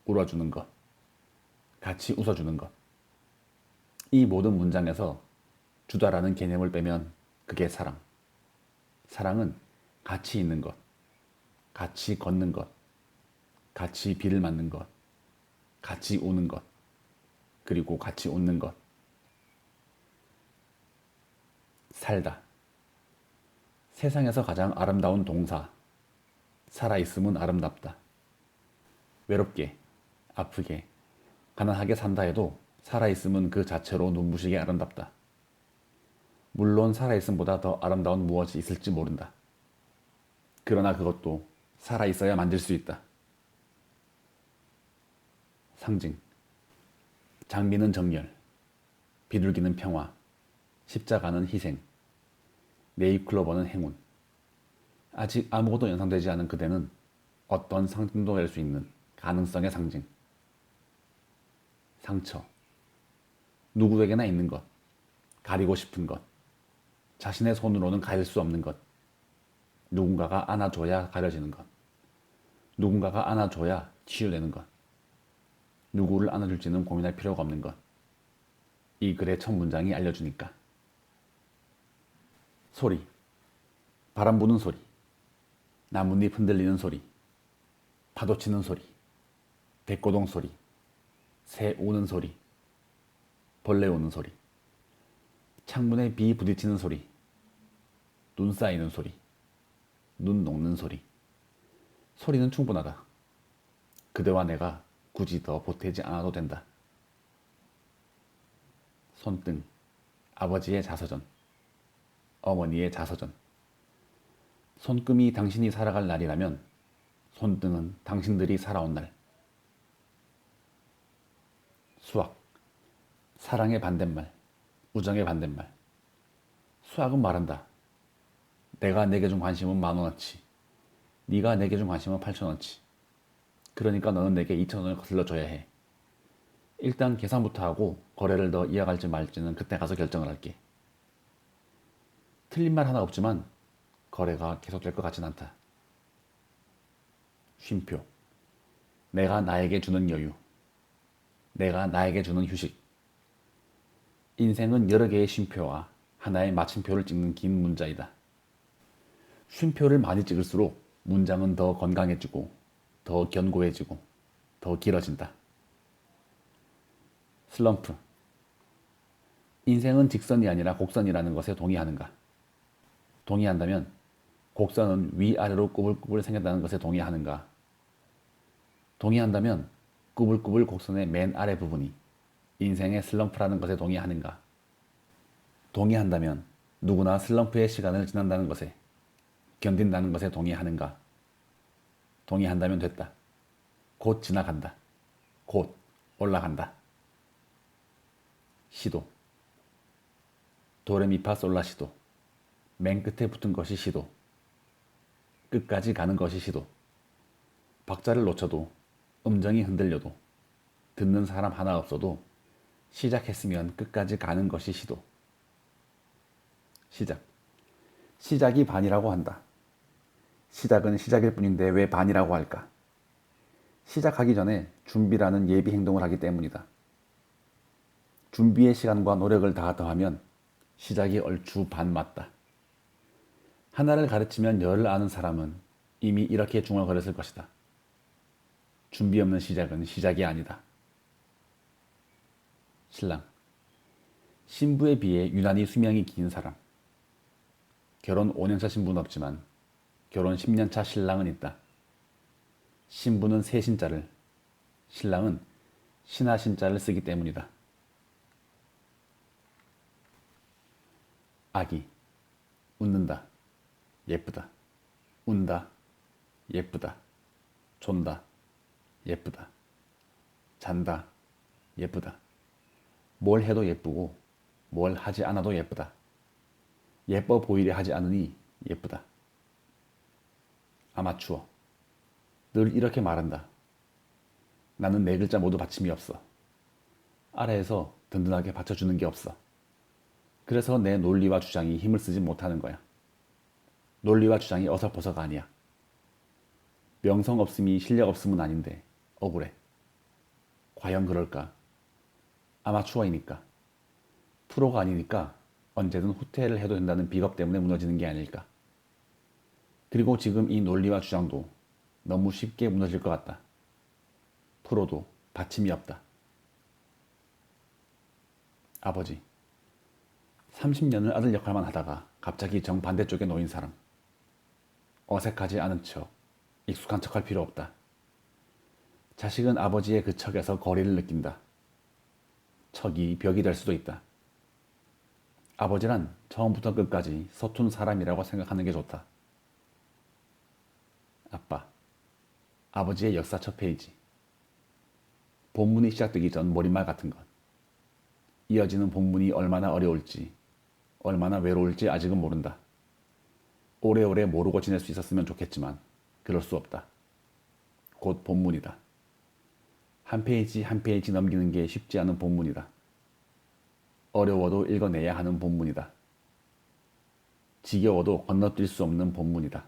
울어주는 것, 같이 웃어주는 것. 이 모든 문장에서 주다라는 개념을 빼면 그게 사랑. 사랑은 같이 있는 것, 같이 걷는 것, 같이 비를 맞는 것, 같이 우는 것, 그리고 같이 웃는 것. 살다. 세상에서 가장 아름다운 동사. 살아있음은 아름답다. 외롭게, 아프게, 가난하게 산다 해도 살아있음은 그 자체로 눈부시게 아름답다. 물론 살아있음보다 더 아름다운 무엇이 있을지 모른다. 그러나 그것도 살아있어야 만들 수 있다. 상징. 장미는 정열, 비둘기는 평화, 십자가는 희생, 네잎클로버는 행운. 아직 아무것도 연상되지 않은 그대는 어떤 상징도 될 수 있는 가능성의 상징. 상처. 누구에게나 있는 것, 가리고 싶은 것, 자신의 손으로는 가릴 수 없는 것. 누군가가 안아줘야 가려지는 것. 누군가가 안아줘야 치유되는 것. 누구를 안아줄지는 고민할 필요가 없는 것. 이 글의 첫 문장이 알려주니까. 소리. 바람 부는 소리, 나뭇잎 흔들리는 소리, 파도 치는 소리, 백고동 소리, 새 우는 소리, 벌레 우는 소리, 창문에 비 부딪히는 소리, 눈 쌓이는 소리, 눈 녹는 소리. 소리는 충분하다. 그대와 내가 굳이 더 보태지 않아도 된다. 손등. 아버지의 자서전, 어머니의 자서전. 손금이 당신이 살아갈 날이라면 손등은 당신들이 살아온 날. 수학. 사랑의 반대말, 우정의 반대말. 수학은 말한다. 내가 내게 준 관심은 10,000원어치. 네가 내게 준 관심은 8,000원어치. 그러니까 너는 내게 2,000원을 거슬러 줘야 해. 일단 계산부터 하고 거래를 더 이어갈지 말지는 그때 가서 결정을 할게. 틀린 말 하나 없지만 거래가 계속될 것 같진 않다. 쉼표. 내가 나에게 주는 여유. 내가 나에게 주는 휴식. 인생은 여러 개의 쉼표와 하나의 마침표를 찍는 긴 문자이다. 쉼표를 많이 찍을수록 문장은 더 건강해지고 더 견고해지고 더 길어진다. 슬럼프. 인생은 직선이 아니라 곡선이라는 것에 동의하는가? 동의한다면 곡선은 위아래로 꾸불꾸불 생겼다는 것에 동의하는가? 동의한다면 꾸불꾸불 곡선의 맨 아래 부분이 인생의 슬럼프라는 것에 동의하는가? 동의한다면 누구나 슬럼프의 시간을 지난다는 것에, 견딘다는 것에 동의하는가? 동의한다면 됐다. 곧 지나간다. 곧 올라간다. 시도. 도레미파솔라시도. 맨 끝에 붙은 것이 시도. 끝까지 가는 것이 시도. 박자를 놓쳐도, 음정이 흔들려도, 듣는 사람 하나 없어도 시작했으면 끝까지 가는 것이 시도. 시작. 시작이 반이라고 한다. 시작은 시작일 뿐인데 왜 반이라고 할까? 시작하기 전에 준비라는 예비 행동을 하기 때문이다. 준비의 시간과 노력을 다 더하면 시작이 얼추 반 맞다. 하나를 가르치면 열을 아는 사람은 이미 이렇게 중얼거렸을 것이다. 준비 없는 시작은 시작이 아니다. 신랑. 신부에 비해 유난히 수명이 긴 사람. 결혼 5년차 신부는 없지만 결혼 10년차 신랑은 있다. 신부는 세신자를, 신랑은 신하신자를 쓰기 때문이다. 아기. 웃는다. 예쁘다. 운다. 예쁘다. 존다. 예쁘다. 잔다. 예쁘다. 뭘 해도 예쁘고 뭘 하지 않아도 예쁘다. 예뻐 보이려 하지 않으니 예쁘다. 아마추어. 늘 이렇게 말한다. 나는 네 글자 모두 받침이 없어. 아래에서 든든하게 받쳐주는 게 없어. 그래서 내 논리와 주장이 힘을 쓰지 못하는 거야. 논리와 주장이 어설퍼서가 아니야. 명성 없음이 실력 없음은 아닌데 억울해. 과연 그럴까? 아마추어이니까. 프로가 아니니까 언제든 후퇴를 해도 된다는 비겁 때문에 무너지는 게 아닐까. 그리고 지금 이 논리와 주장도 너무 쉽게 무너질 것 같다. 프로도 받침이 없다. 아버지. 30년을 아들 역할만 하다가 갑자기 정반대쪽에 놓인 사람. 어색하지 않은 척, 익숙한 척할 필요 없다. 자식은 아버지의 그 척에서 거리를 느낀다. 척이 벽이 될 수도 있다. 아버지란 처음부터 끝까지 서툰 사람이라고 생각하는 게 좋다. 아빠. 아버지의 역사 첫 페이지. 본문이 시작되기 전 머릿말 같은 것. 이어지는 본문이 얼마나 어려울지, 얼마나 외로울지 아직은 모른다. 오래오래 모르고 지낼 수 있었으면 좋겠지만 그럴 수 없다. 곧 본문이다. 한 페이지 한 페이지 넘기는 게 쉽지 않은 본문이다. 어려워도 읽어내야 하는 본문이다. 지겨워도 건너뛸 수 없는 본문이다.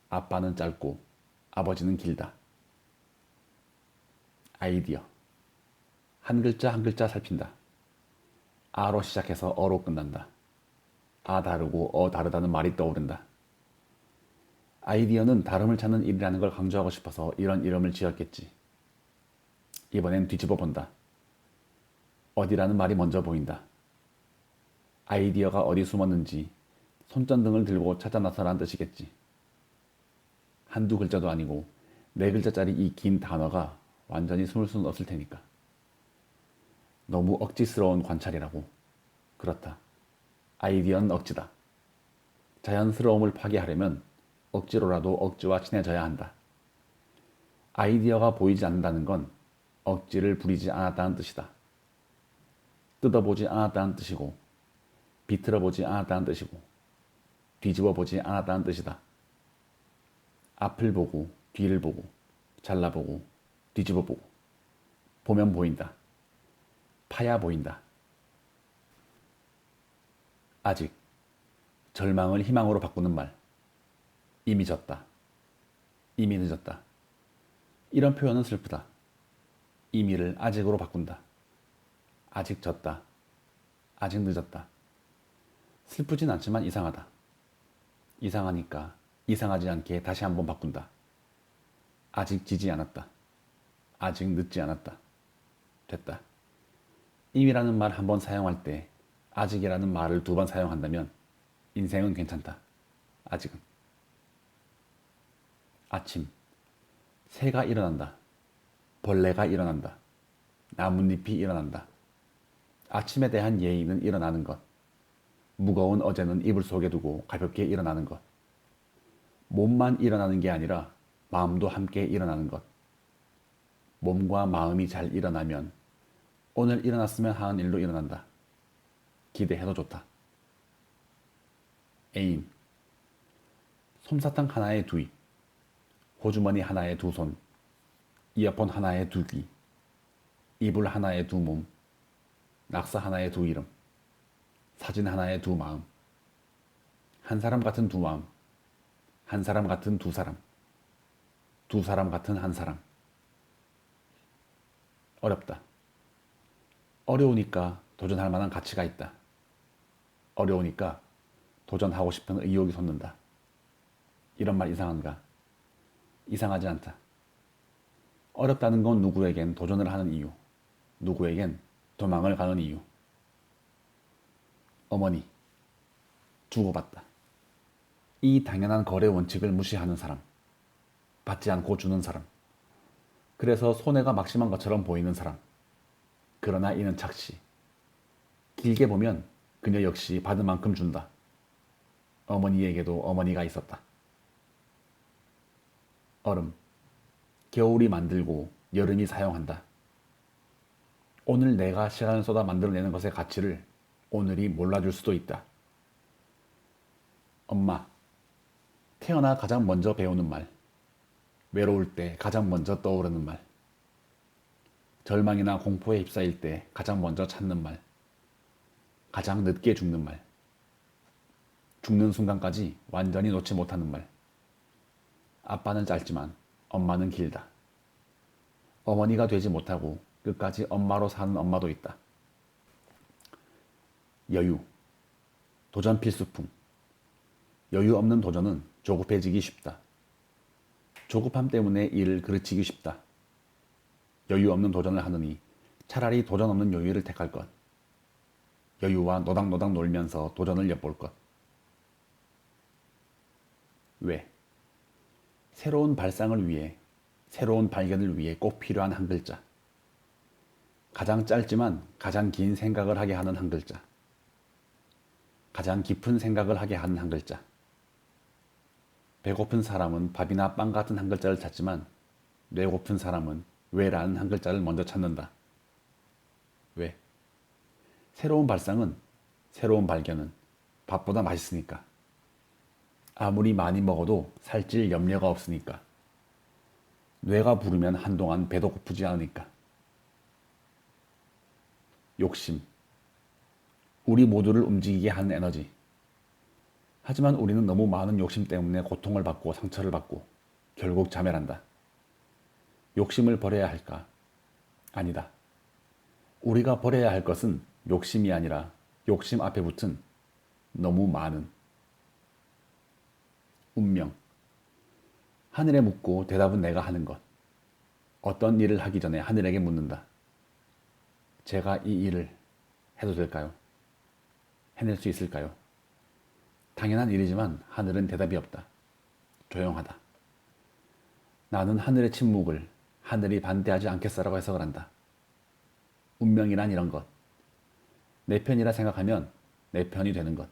아빠는 짧고 아버지는 길다. 아이디어. 한 글자 한 글자 살핀다. 아로 시작해서 어로 끝난다. 아 다르고 어 다르다는 말이 떠오른다. 아이디어는 다름을 찾는 일이라는 걸 강조하고 싶어서 이런 이름을 지었겠지. 이번엔 뒤집어 본다. 어디라는 말이 먼저 보인다. 아이디어가 어디 숨었는지 손전등을 들고 찾아 나서라는 뜻이겠지. 한두 글자도 아니고 네 글자짜리 이 긴 단어가 완전히 숨을 수는 없을 테니까. 너무 억지스러운 관찰이라고. 그렇다. 아이디어는 억지다. 자연스러움을 파괴하려면 억지로라도 억지와 친해져야 한다. 아이디어가 보이지 않는다는 건 억지를 부리지 않았다는 뜻이다. 뜯어보지 않았다는 뜻이고 비틀어보지 않았다는 뜻이고 뒤집어보지 않았다는 뜻이다. 앞을 보고 뒤를 보고 잘라보고 뒤집어보고 보면 보인다. 파야 보인다. 아직 절망을 희망으로 바꾸는 말. 이미 졌다. 이미 늦었다. 이런 표현은 슬프다. 이미를 아직으로 바꾼다. 아직 졌다. 아직 늦었다. 슬프진 않지만 이상하다. 이상하니까 이상하지 않게 다시 한번 바꾼다. 아직 지지 않았다. 아직 늦지 않았다. 됐다. 이미라는 말 한 번 사용할 때 아직이라는 말을 두 번 사용한다면 인생은 괜찮다. 아직은. 아침. 새가 일어난다. 벌레가 일어난다. 나뭇잎이 일어난다. 아침에 대한 예의는 일어나는 것. 무거운 어제는 이불 속에 두고 가볍게 일어나는 것. 몸만 일어나는 게 아니라 마음도 함께 일어나는 것. 몸과 마음이 잘 일어나면 오늘 일어났으면 하는 일로 일어난다. 기대해도 좋다. 애인. 솜사탕 하나에 두 입. 호주머니 하나에 두 손. 이어폰 하나에 두 귀. 이불 하나에 두 몸. 낙서 하나에 두 이름. 사진 하나에 두 마음. 한 사람 같은 두 마음. 한 사람 같은 두 사람. 두 사람 같은 한 사람. 어렵다. 어려우니까 도전할 만한 가치가 있다. 어려우니까 도전하고 싶은 의욕이 솟는다. 이런 말 이상한가? 이상하지 않다. 어렵다는 건 누구에겐 도전을 하는 이유, 누구에겐 도망을 가는 이유. 어머니, 주고받다. 이 당연한 거래 원칙을 무시하는 사람, 받지 않고 주는 사람, 그래서 손해가 막심한 것처럼 보이는 사람. 그러나 이는 착시. 길게 보면 그녀 역시 받은 만큼 준다. 어머니에게도 어머니가 있었다. 얼음. 겨울이 만들고 여름이 사용한다. 오늘 내가 시간을 쏟아 만들어내는 것의 가치를 오늘이 몰라줄 수도 있다. 엄마. 태어나 가장 먼저 배우는 말. 외로울 때 가장 먼저 떠오르는 말. 절망이나 공포에 휩싸일 때 가장 먼저 찾는 말. 가장 늦게 죽는 말. 죽는 순간까지 완전히 놓지 못하는 말. 아빠는 짧지만 엄마는 길다. 어머니가 되지 못하고 끝까지 엄마로 사는 엄마도 있다. 여유. 도전 필수품. 여유 없는 도전은 조급해지기 쉽다. 조급함 때문에 일을 그르치기 쉽다. 여유 없는 도전을 하느니 차라리 도전 없는 여유를 택할 것. 여유와 노닥노닥 놀면서 도전을 엿볼 것. 왜? 새로운 발상을 위해, 새로운 발견을 위해 꼭 필요한 한 글자. 가장 짧지만 가장 긴 생각을 하게 하는 한 글자. 가장 깊은 생각을 하게 하는 한 글자. 배고픈 사람은 밥이나 빵 같은 한 글자를 찾지만 뇌고픈 사람은 왜라는 한 글자를 먼저 찾는다. 왜? 새로운 발상은, 새로운 발견은 밥보다 맛있으니까. 아무리 많이 먹어도 살찔 염려가 없으니까. 뇌가 부르면 한동안 배도 고프지 않으니까. 욕심. 우리 모두를 움직이게 하는 에너지. 하지만 우리는 너무 많은 욕심 때문에 고통을 받고 상처를 받고 결국 자멸한다. 욕심을 버려야 할까? 아니다. 우리가 버려야 할 것은 욕심이 아니라 욕심 앞에 붙은 너무 많은 운명. 하늘에 묻고 대답은 내가 하는 것. 어떤 일을 하기 전에 하늘에게 묻는다. 제가 이 일을 해도 될까요? 해낼 수 있을까요? 당연한 일이지만 하늘은 대답이 없다. 조용하다. 나는 하늘의 침묵을 하늘이 반대하지 않겠어라고 해석을 한다. 운명이란 이런 것. 내 편이라 생각하면 내 편이 되는 것.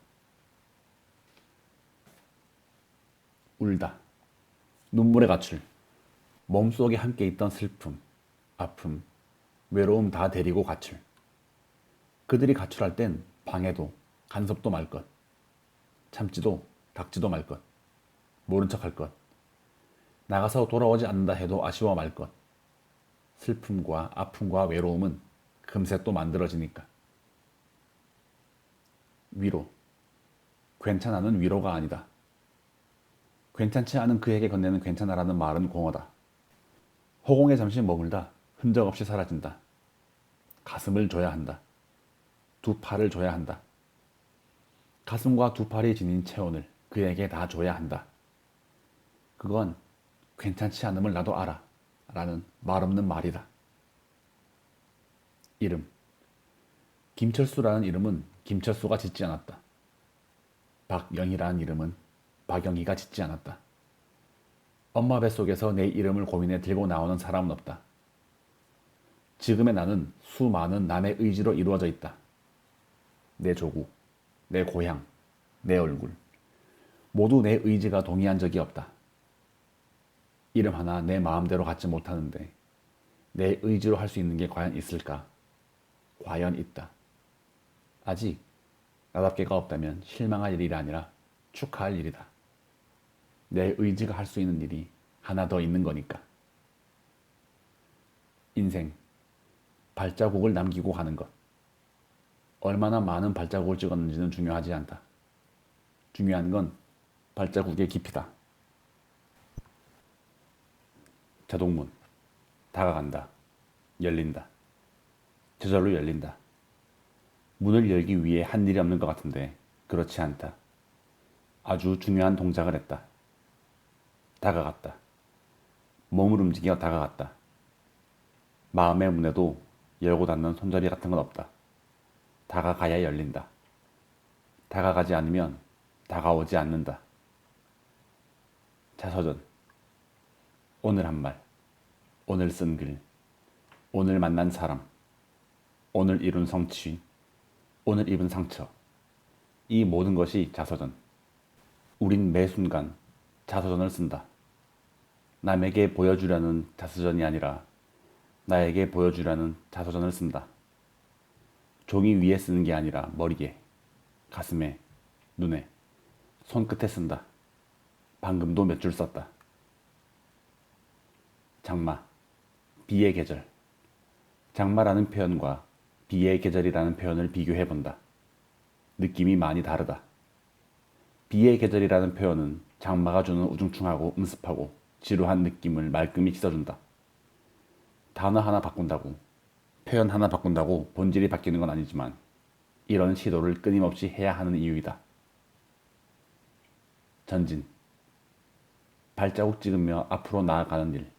울다. 눈물의 가출. 몸속에 함께 있던 슬픔, 아픔, 외로움 다 데리고 가출. 그들이 가출할 땐 방해도, 간섭도 말 것. 참지도, 닥지도 말 것. 모른 척할 것. 나가서 돌아오지 않는다 해도 아쉬워 말 것. 슬픔과 아픔과 외로움은 금세 또 만들어지니까. 위로. 괜찮아는 위로가 아니다. 괜찮지 않은 그에게 건네는 괜찮아라는 말은 공허다. 허공에 잠시 머물다 흔적 없이 사라진다. 가슴을 줘야 한다. 두 팔을 줘야 한다. 가슴과 두 팔이 지닌 체온을 그에게 다 줘야 한다. 그건 괜찮지 않음을 나도 알아 라는 말없는 말이다. 이름. 김철수라는 이름은 김철수가 짓지 않았다. 박영희라는 이름은 박영희가 짓지 않았다. 엄마 뱃속에서 내 이름을 고민해 들고 나오는 사람은 없다. 지금의 나는 수많은 남의 의지로 이루어져 있다. 내 조국, 내 고향, 내 얼굴. 모두 내 의지가 동의한 적이 없다. 이름 하나 내 마음대로 갖지 못하는데 내 의지로 할 수 있는 게 과연 있을까? 과연 있다. 아직 나답게가 없다면 실망할 일이 아니라 축하할 일이다. 내 의지가 할 수 있는 일이 하나 더 있는 거니까. 인생, 발자국을 남기고 가는 것. 얼마나 많은 발자국을 찍었는지는 중요하지 않다. 중요한 건 발자국의 깊이다. 자동문, 다가간다. 열린다. 저절로 열린다. 문을 열기 위해 한 일이 없는 것 같은데 그렇지 않다. 아주 중요한 동작을 했다. 다가갔다. 몸을 움직여 다가갔다. 마음의 문에도 열고 닫는 손잡이 같은 건 없다. 다가가야 열린다. 다가가지 않으면 다가오지 않는다. 자서전. 오늘 한 말, 오늘 쓴 글, 오늘 만난 사람, 오늘 이룬 성취, 오늘 입은 상처. 이 모든 것이 자서전. 우린 매 순간 자서전을 쓴다. 남에게 보여주려는 자서전이 아니라 나에게 보여주려는 자서전을 쓴다. 종이 위에 쓰는 게 아니라 머리에, 가슴에, 눈에, 손끝에 쓴다. 방금도 몇 줄 썼다. 장마, 비의 계절. 장마라는 표현과 비의 계절이라는 표현을 비교해본다. 느낌이 많이 다르다. 비의 계절이라는 표현은 장마가 주는 우중충하고 음습하고 지루한 느낌을 말끔히 씻어준다. 단어 하나 바꾼다고, 표현 하나 바꾼다고 본질이 바뀌는 건 아니지만 이런 시도를 끊임없이 해야 하는 이유이다. 전진. 발자국 찍으며 앞으로 나아가는 일.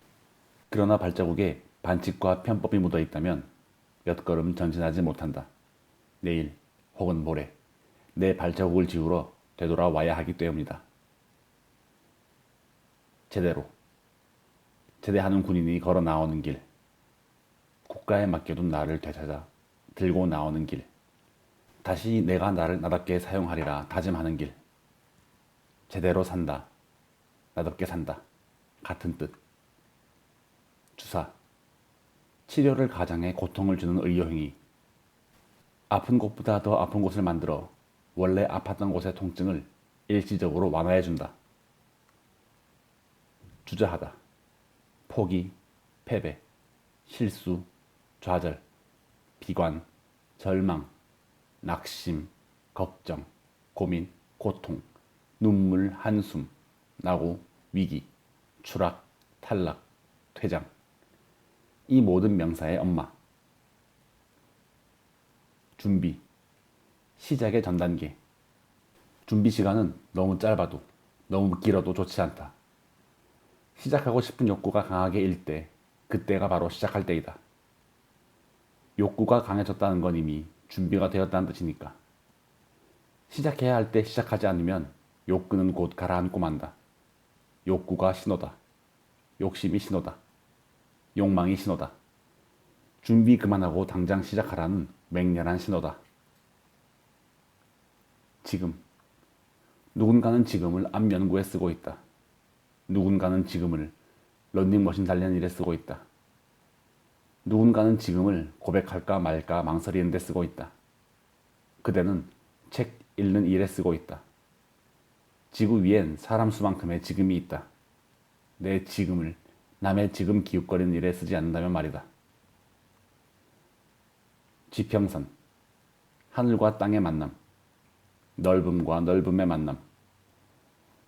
그러나 발자국에 반칙과 편법이 묻어 있다면 몇 걸음 전진하지 못한다. 내일 혹은 모레 내 발자국을 지우러 되돌아와야 하기 때문이다. 제대로. 제대하는 군인이 걸어 나오는 길. 국가에 맡겨둔 나를 되찾아 들고 나오는 길. 다시 내가 나를 나답게 사용하리라 다짐하는 길. 제대로 산다. 나답게 산다. 같은 뜻. 주사. 치료를 가장해 고통을 주는 의료행위. 아픈 곳보다 더 아픈 곳을 만들어 원래 아팠던 곳의 통증을 일시적으로 완화해준다. 주저하다. 포기, 패배, 실수, 좌절, 비관, 절망, 낙심, 걱정, 고민, 고통, 눈물, 한숨, 나고, 위기, 추락, 탈락, 퇴장. 이 모든 명사의 엄마. 준비. 시작의 전 단계. 준비 시간은 너무 짧아도 너무 길어도 좋지 않다. 시작하고 싶은 욕구가 강하게 일 때, 그때가 바로 시작할 때이다. 욕구가 강해졌다는 건 이미 준비가 되었다는 뜻이니까. 시작해야 할 때 시작하지 않으면 욕구는 곧 가라앉고 만다. 욕구가 신호다. 욕심이 신호다. 욕망이 신호다. 준비 그만하고 당장 시작하라는 맹렬한 신호다. 지금. 누군가는 지금을 앞연구에 쓰고 있다. 누군가는 지금을 런닝머신 달리는 일에 쓰고 있다. 누군가는 지금을 고백할까 말까 망설이는 데 쓰고 있다. 그대는 책 읽는 일에 쓰고 있다. 지구 위엔 사람 수만큼의 지금이 있다. 내 지금을 남의 지금 기웃거리는 일에 쓰지 않는다면 말이다. 지평선, 하늘과 땅의 만남, 넓음과 넓음의 만남.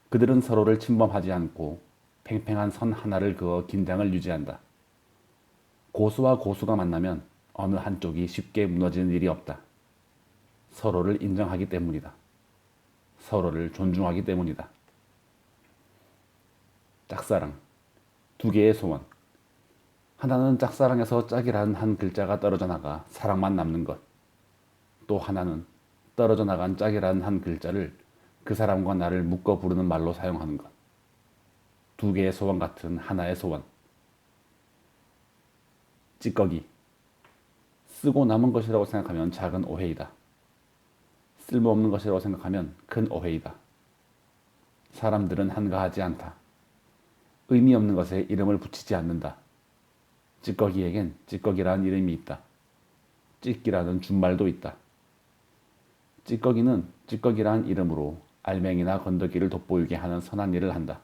그들은 서로를 침범하지 않고 팽팽한 선 하나를 그어 긴장을 유지한다. 고수와 고수가 만나면 어느 한쪽이 쉽게 무너지는 일이 없다. 서로를 인정하기 때문이다. 서로를 존중하기 때문이다. 짝사랑, 두 개의 소원. 하나는 짝사랑에서 짝이라는 한 글자가 떨어져 나가 사랑만 남는 것. 또 하나는 떨어져 나간 짝이라는 한 글자를 그 사람과 나를 묶어 부르는 말로 사용하는 것. 두 개의 소원 같은 하나의 소원. 찌꺼기. 쓰고 남은 것이라고 생각하면 작은 오해이다. 쓸모없는 것이라고 생각하면 큰 오해이다. 사람들은 한가하지 않다. 의미 없는 것에 이름을 붙이지 않는다. 찌꺼기에겐 찌꺼기라는 이름이 있다. 찌끼라는 준말도 있다. 찌꺼기는 찌꺼기라는 이름으로 알맹이나 건더기를 돋보이게 하는 선한 일을 한다.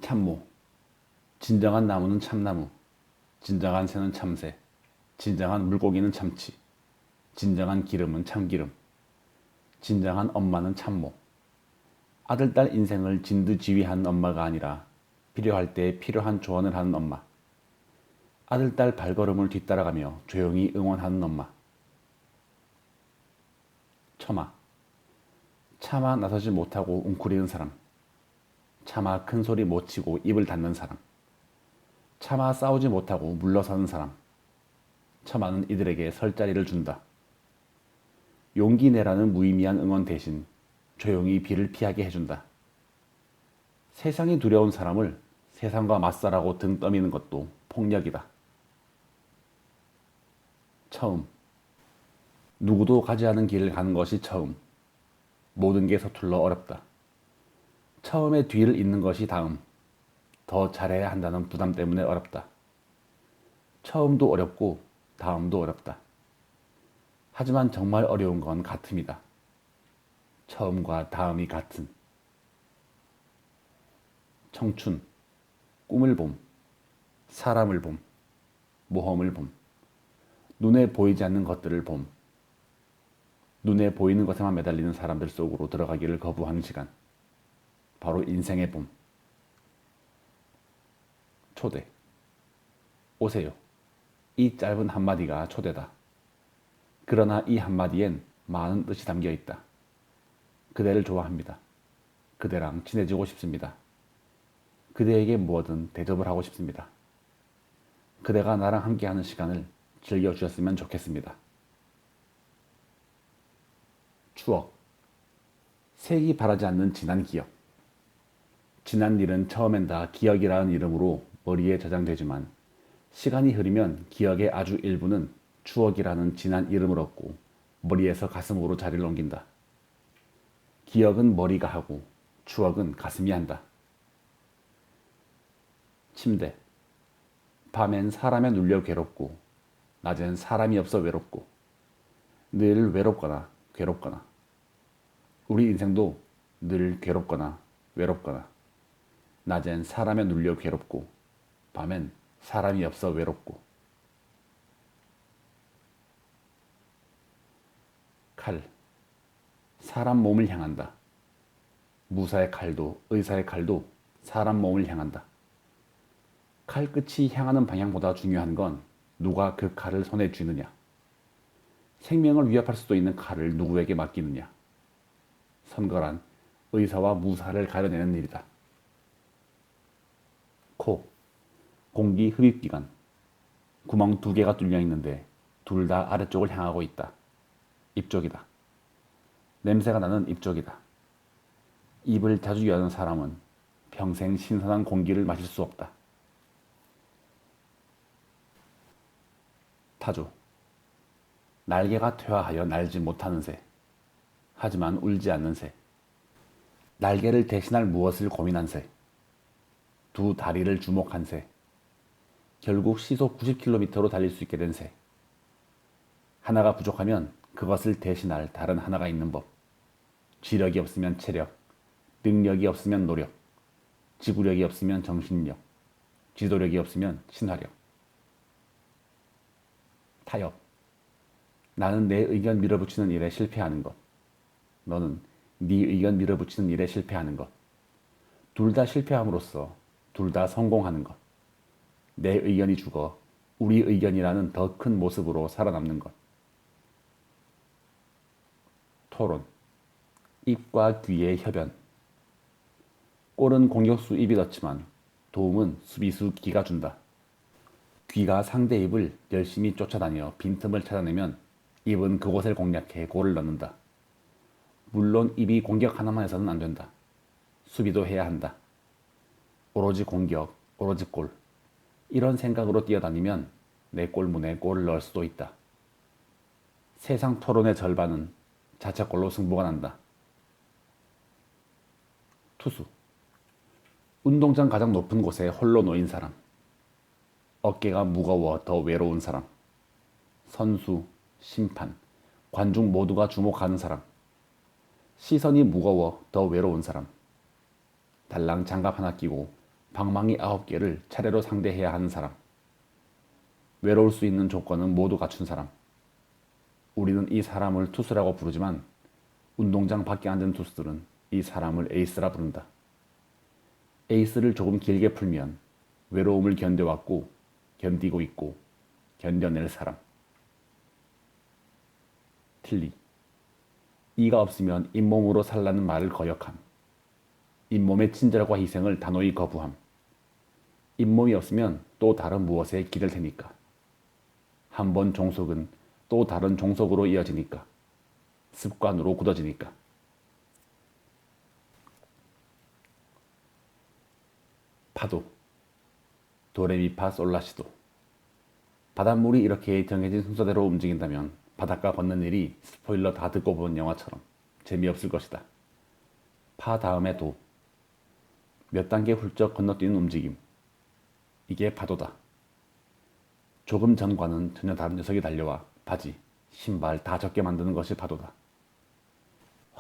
참모. 진정한 나무는 참나무, 진정한 새는 참새, 진정한 물고기는 참치, 진정한 기름은 참기름, 진정한 엄마는 참모. 아들, 딸 인생을 진두지휘하는 엄마가 아니라 필요할 때 필요한 조언을 하는 엄마. 아들, 딸 발걸음을 뒤따라가며 조용히 응원하는 엄마. 처마. 차마 나서지 못하고 웅크리는 사람. 차마 큰 소리 못 치고 입을 닫는 사람. 차마 싸우지 못하고 물러서는 사람. 처마는 이들에게 설 자리를 준다. 용기 내라는 무의미한 응원 대신 조용히 비를 피하게 해준다. 세상이 두려운 사람을 세상과 맞서라고 등 떠미는 것도 폭력이다. 처음. 누구도 가지 않은 길을 가는 것이 처음. 모든 게 서툴러 어렵다. 처음에 뒤를 잇는 것이 다음. 더 잘해야 한다는 부담 때문에 어렵다. 처음도 어렵고 다음도 어렵다. 하지만 정말 어려운 건 같음이다. 처음과 다음이 같은. 청춘, 꿈을 봄, 사람을 봄, 모험을 봄, 눈에 보이지 않는 것들을 봄, 눈에 보이는 것에만 매달리는 사람들 속으로 들어가기를 거부하는 시간. 바로 인생의 봄. 초대. 오세요. 이 짧은 한마디가 초대다. 그러나 이 한마디엔 많은 뜻이 담겨 있다. 그대를 좋아합니다. 그대랑 친해지고 싶습니다. 그대에게 무엇든 대접을 하고 싶습니다. 그대가 나랑 함께하는 시간을 즐겨주셨으면 좋겠습니다. 추억. 색이 바라지 않는 지난 기억. 지난 일은 처음엔 다 기억이라는 이름으로 머리에 저장되지만 시간이 흐르면 기억의 아주 일부는 추억이라는 진한 이름을 얻고 머리에서 가슴으로 자리를 옮긴다. 기억은 머리가 하고 추억은 가슴이 한다. 침대. 밤엔 사람에 눌려 괴롭고 낮엔 사람이 없어 외롭고 늘 외롭거나 괴롭거나 우리 인생도 늘 괴롭거나 외롭거나 낮엔 사람에 눌려 괴롭고 밤엔 사람이 없어 외롭고. 칼. 사람 몸을 향한다. 무사의 칼도 의사의 칼도 사람 몸을 향한다. 칼끝이 향하는 방향보다 중요한 건 누가 그 칼을 손에 쥐느냐. 생명을 위협할 수도 있는 칼을 누구에게 맡기느냐. 선거란 의사와 무사를 가려내는 일이다. 코. 공기 흡입기관. 구멍 2개가 뚫려 있는데 둘 다 아래쪽을 향하고 있다. 입쪽이다. 냄새가 나는 입쪽이다. 입을 자주 여는 사람은 평생 신선한 공기를 마실 수 없다. 타조. 날개가 퇴화하여 날지 못하는 새. 하지만 울지 않는 새. 날개를 대신할 무엇을 고민한 새. 두 다리를 주목한 새. 결국 시속 90km로 달릴 수 있게 된 새. 하나가 부족하면 그것을 대신할 다른 하나가 있는 법. 지력이 없으면 체력, 능력이 없으면 노력, 지구력이 없으면 정신력, 지도력이 없으면 친화력. 타협. 나는 내 의견 밀어붙이는 일에 실패하는 것. 너는 네 의견 밀어붙이는 일에 실패하는 것. 둘 다 실패함으로써 둘 다 성공하는 것. 내 의견이 죽어 우리 의견이라는 더 큰 모습으로 살아남는 것. 토론. 입과 귀의 협연. 골은 공격수 입이 넣지만 도움은 수비수 귀가 준다. 귀가 상대 입을 열심히 쫓아다녀 빈틈을 찾아내면 입은 그곳을 공략해 골을 넣는다. 물론 입이 공격 하나만 해서는 안 된다. 수비도 해야 한다. 오로지 공격, 오로지 골. 이런 생각으로 뛰어다니면 내 골문에 골을 넣을 수도 있다. 세상 토론의 절반은 자책골로 승부가 난다. 투수. 운동장 가장 높은 곳에 홀로 놓인 사람. 어깨가 무거워 더 외로운 사람. 선수, 심판, 관중 모두가 주목하는 사람. 시선이 무거워 더 외로운 사람. 달랑 장갑 하나 끼고 방망이 9개를 차례로 상대해야 하는 사람. 외로울 수 있는 조건은 모두 갖춘 사람. 우리는 이 사람을 투수라고 부르지만 운동장 밖에 앉은 투수들은 이 사람을 에이스라 부른다. 에이스를 조금 길게 풀면 외로움을 견뎌왔고 견디고 있고 견뎌낼 사람. tilly. 이가 없으면 잇몸으로 살라는 말을 거역함. 잇몸의 친절과 희생을 단호히 거부함. 잇몸이 없으면 또 다른 무엇에 기댈 테니까. 한 번 종속은 또 다른 종속으로 이어지니까. 습관으로 굳어지니까. 파도. 도레미파솔라시도. 바닷물이 이렇게 정해진 순서대로 움직인다면 바닷가 걷는 일이 스포일러 다 듣고 본 영화처럼 재미없을 것이다. 파 다음에 도. 몇 단계 훌쩍 건너뛰는 움직임. 이게 파도다. 조금 전과는 전혀 다른 녀석이 달려와 바지, 신발 다 젖게 만드는 것이 파도다.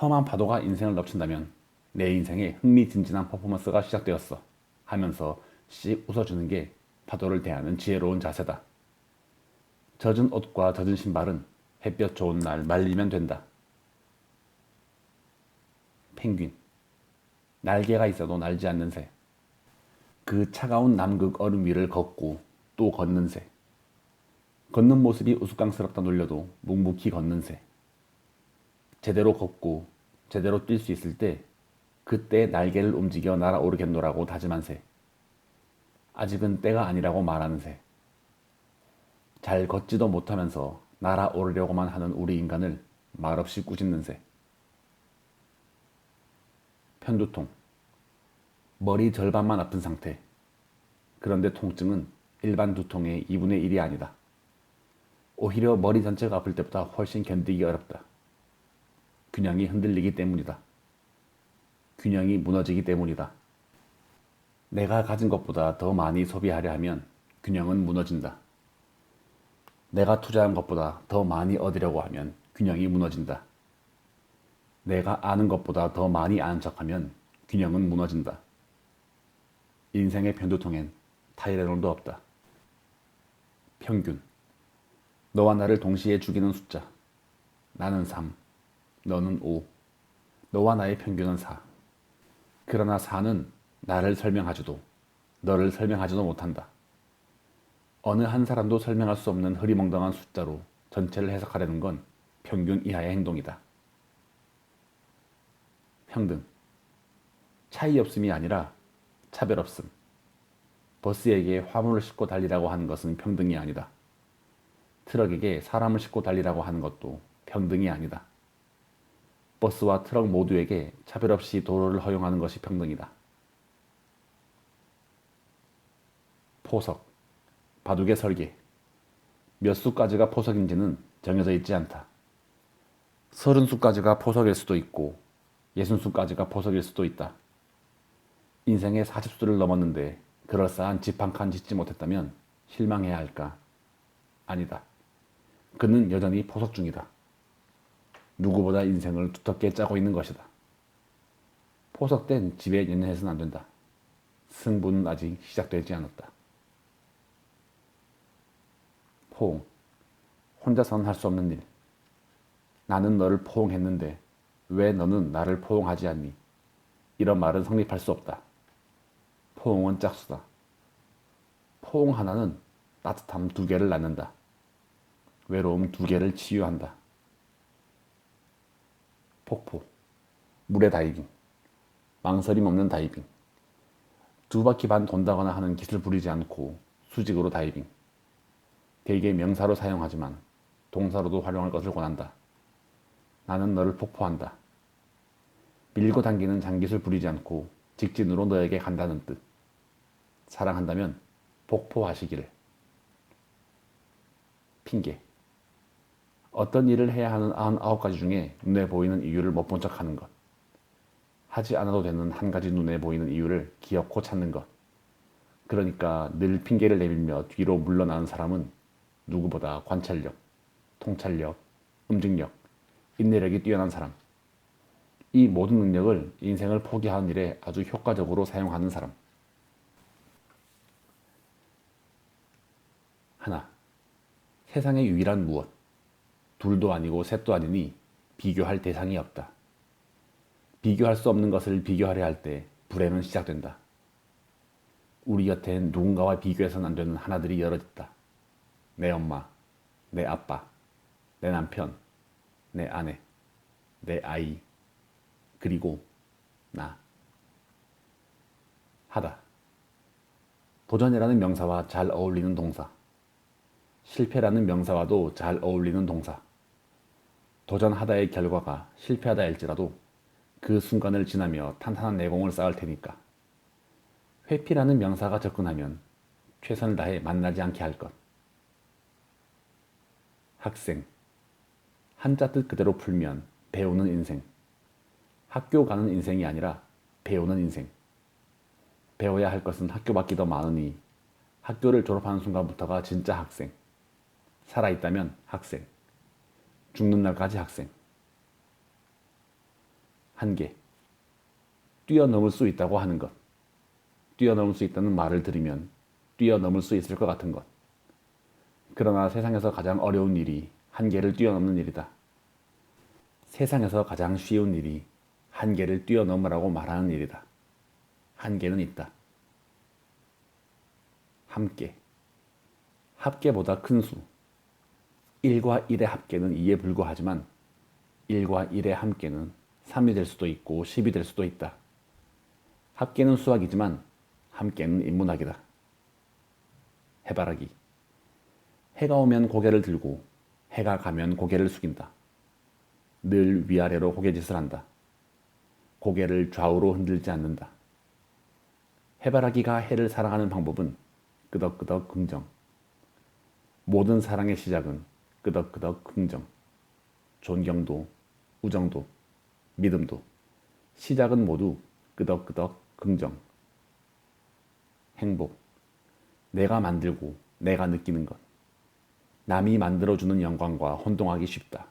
험한 파도가 인생을 덮친다면 내 인생에 흥미진진한 퍼포먼스가 시작되었어 하면서 씩 웃어주는 게 파도를 대하는 지혜로운 자세다. 젖은 옷과 젖은 신발은 햇볕 좋은 날 말리면 된다. 펭귄. 날개가 있어도 날지 않는 새. 그 차가운 남극 얼음 위를 걷고 또 걷는 새. 걷는 모습이 우스꽝스럽다 놀려도 묵묵히 걷는 새. 제대로 걷고 제대로 뛸 수 있을 때 그때 날개를 움직여 날아오르겠노라고 다짐한 새. 아직은 때가 아니라고 말하는 새. 잘 걷지도 못하면서 날아오르려고만 하는 우리 인간을 말없이 꾸짖는 새. 편두통. 머리 절반만 아픈 상태. 그런데 통증은 일반 두통의 2분의 1이 아니다. 오히려 머리 전체가 아플 때보다 훨씬 견디기 어렵다. 균형이 흔들리기 때문이다. 균형이 무너지기 때문이다. 내가 가진 것보다 더 많이 소비하려 하면 균형은 무너진다. 내가 투자한 것보다 더 많이 얻으려고 하면 균형이 무너진다. 내가 아는 것보다 더 많이 아는 척하면 균형은 무너진다. 인생의 편두통엔 타이레놀도 없다. 평균. 너와 나를 동시에 죽이는 숫자. 나는 3, 너는 5. 너와 나의 평균은 4. 그러나 4는 나를 설명하지도 너를 설명하지도 못한다. 어느 한 사람도 설명할 수 없는 흐리멍덩한 숫자로 전체를 해석하려는 건 평균 이하의 행동이다. 평등. 차이 없음이 아니라 차별 없음. 버스에게 화물을 싣고 달리라고 하는 것은 평등이 아니다. 트럭에게 사람을 싣고 달리라고 하는 것도 평등이 아니다. 버스와 트럭 모두에게 차별 없이 도로를 허용하는 것이 평등이다. 포석. 바둑의 설계. 몇 수까지가 포석인지는 정해져 있지 않다. 30수까지가 포석일 수도 있고 60수까지가 포석일 수도 있다. 인생의 40수를 넘었는데 그럴싸한 집 한 칸 짓지 못했다면 실망해야 할까? 아니다. 그는 여전히 포석 중이다. 누구보다 인생을 두텁게 짜고 있는 것이다. 포석된 집에 연연해서는 안 된다. 승부는 아직 시작되지 않았다. 포옹. 혼자서는 할 수 없는 일. 나는 너를 포옹했는데 왜 너는 나를 포옹하지 않니? 이런 말은 성립할 수 없다. 포옹은 짝수다. 포옹 하나는 따뜻함 2개를 낳는다. 외로움 2개를 치유한다. 폭포. 물에 다이빙. 망설임 없는 다이빙. 2바퀴 반 돈다거나 하는 기술 부리지 않고 수직으로 다이빙. 대개 명사로 사용하지만 동사로도 활용할 것을 권한다. 나는 너를 폭포한다. 밀고 당기는 장기술 부리지 않고 직진으로 너에게 간다는 뜻. 사랑한다면 폭포하시기를. 핑계. 어떤 일을 해야 하는 99가지 중에 눈에 보이는 이유를 못 본 척하는 것. 하지 않아도 되는 한 가지 눈에 보이는 이유를 기어코 찾는 것. 그러니까 늘 핑계를 내밀며 뒤로 물러나는 사람은 누구보다 관찰력, 통찰력, 응징력, 인내력이 뛰어난 사람. 이 모든 능력을 인생을 포기하는 일에 아주 효과적으로 사용하는 사람. 하나. 세상의 유일한 무엇. 둘도 아니고 셋도 아니니 비교할 대상이 없다. 비교할 수 없는 것을 비교하려 할 때 불행은 시작된다. 우리 곁엔 누군가와 비교해서는 안 되는 하나들이 여럿 있다. 내 엄마, 내 아빠, 내 남편, 내 아내, 내 아이, 그리고 나. 하다. 도전이라는 명사와 잘 어울리는 동사. 실패라는 명사와도 잘 어울리는 동사. 도전하다의 결과가 실패하다 할지라도 그 순간을 지나며 탄탄한 내공을 쌓을 테니까. 회피라는 명사가 접근하면 최선을 다해 만나지 않게 할 것. 학생. 한자 뜻 그대로 풀면 배우는 인생. 학교 가는 인생이 아니라 배우는 인생. 배워야 할 것은 학교밖에 더 많으니 학교를 졸업하는 순간부터가 진짜 학생. 살아있다면 학생. 죽는 날까지 학생. 한계. 뛰어넘을 수 있다고 하는 것. 뛰어넘을 수 있다는 말을 들으면 뛰어넘을 수 있을 것 같은 것. 그러나 세상에서 가장 어려운 일이 한계를 뛰어넘는 일이다. 세상에서 가장 쉬운 일이 한계를 뛰어넘으라고 말하는 일이다. 한계는 있다. 함께. 합계보다 큰 수. 1과 1의 합계는 2에 불과하지만 1과 1의 함께는 3이 될 수도 있고 10이 될 수도 있다. 합계는 수학이지만 함께는 인문학이다. 해바라기. 해가 오면 고개를 들고 해가 가면 고개를 숙인다. 늘 위아래로 고개짓을 한다. 고개를 좌우로 흔들지 않는다. 해바라기가 해를 사랑하는 방법은 끄덕끄덕 긍정. 모든 사랑의 시작은 끄덕끄덕 긍정. 존경도, 우정도, 믿음도 시작은 모두 끄덕끄덕 긍정. 행복. 내가 만들고 내가 느끼는 것. 남이 만들어주는 영광과 혼동하기 쉽다.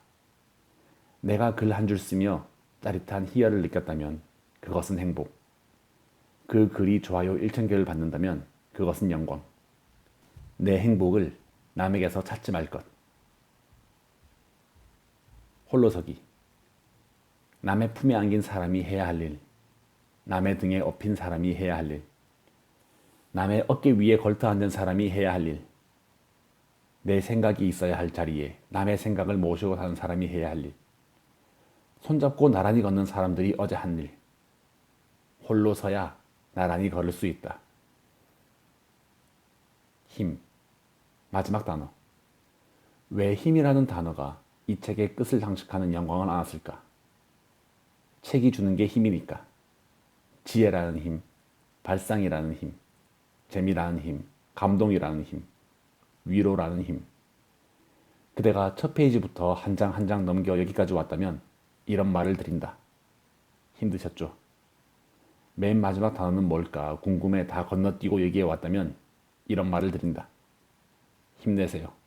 내가 글 한 줄 쓰며 짜릿한 희열을 느꼈다면 그것은 행복. 그 글이 좋아요 1,000개를 받는다면 그것은 영광. 내 행복을 남에게서 찾지 말 것. 홀로서기. 남의 품에 안긴 사람이 해야 할 일. 남의 등에 업힌 사람이 해야 할 일. 남의 어깨 위에 걸터 앉은 사람이 해야 할 일. 내 생각이 있어야 할 자리에 남의 생각을 모시고 사는 사람이 해야 할 일. 손잡고 나란히 걷는 사람들이 어제 한 일. 홀로 서야 나란히 걸을 수 있다. 힘. 마지막 단어. 왜 힘이라는 단어가 이 책의 끝을 장식하는 영광을 안았을까? 책이 주는 게 힘이니까. 지혜라는 힘, 발상이라는 힘, 재미라는 힘, 감동이라는 힘, 위로라는 힘. 그대가 첫 페이지부터 한 장 한 장 넘겨 여기까지 왔다면 이런 말을 드린다. 힘드셨죠? 맨 마지막 단어는 뭘까 궁금해 다 건너뛰고 여기에 왔다면 이런 말을 드린다. 힘내세요.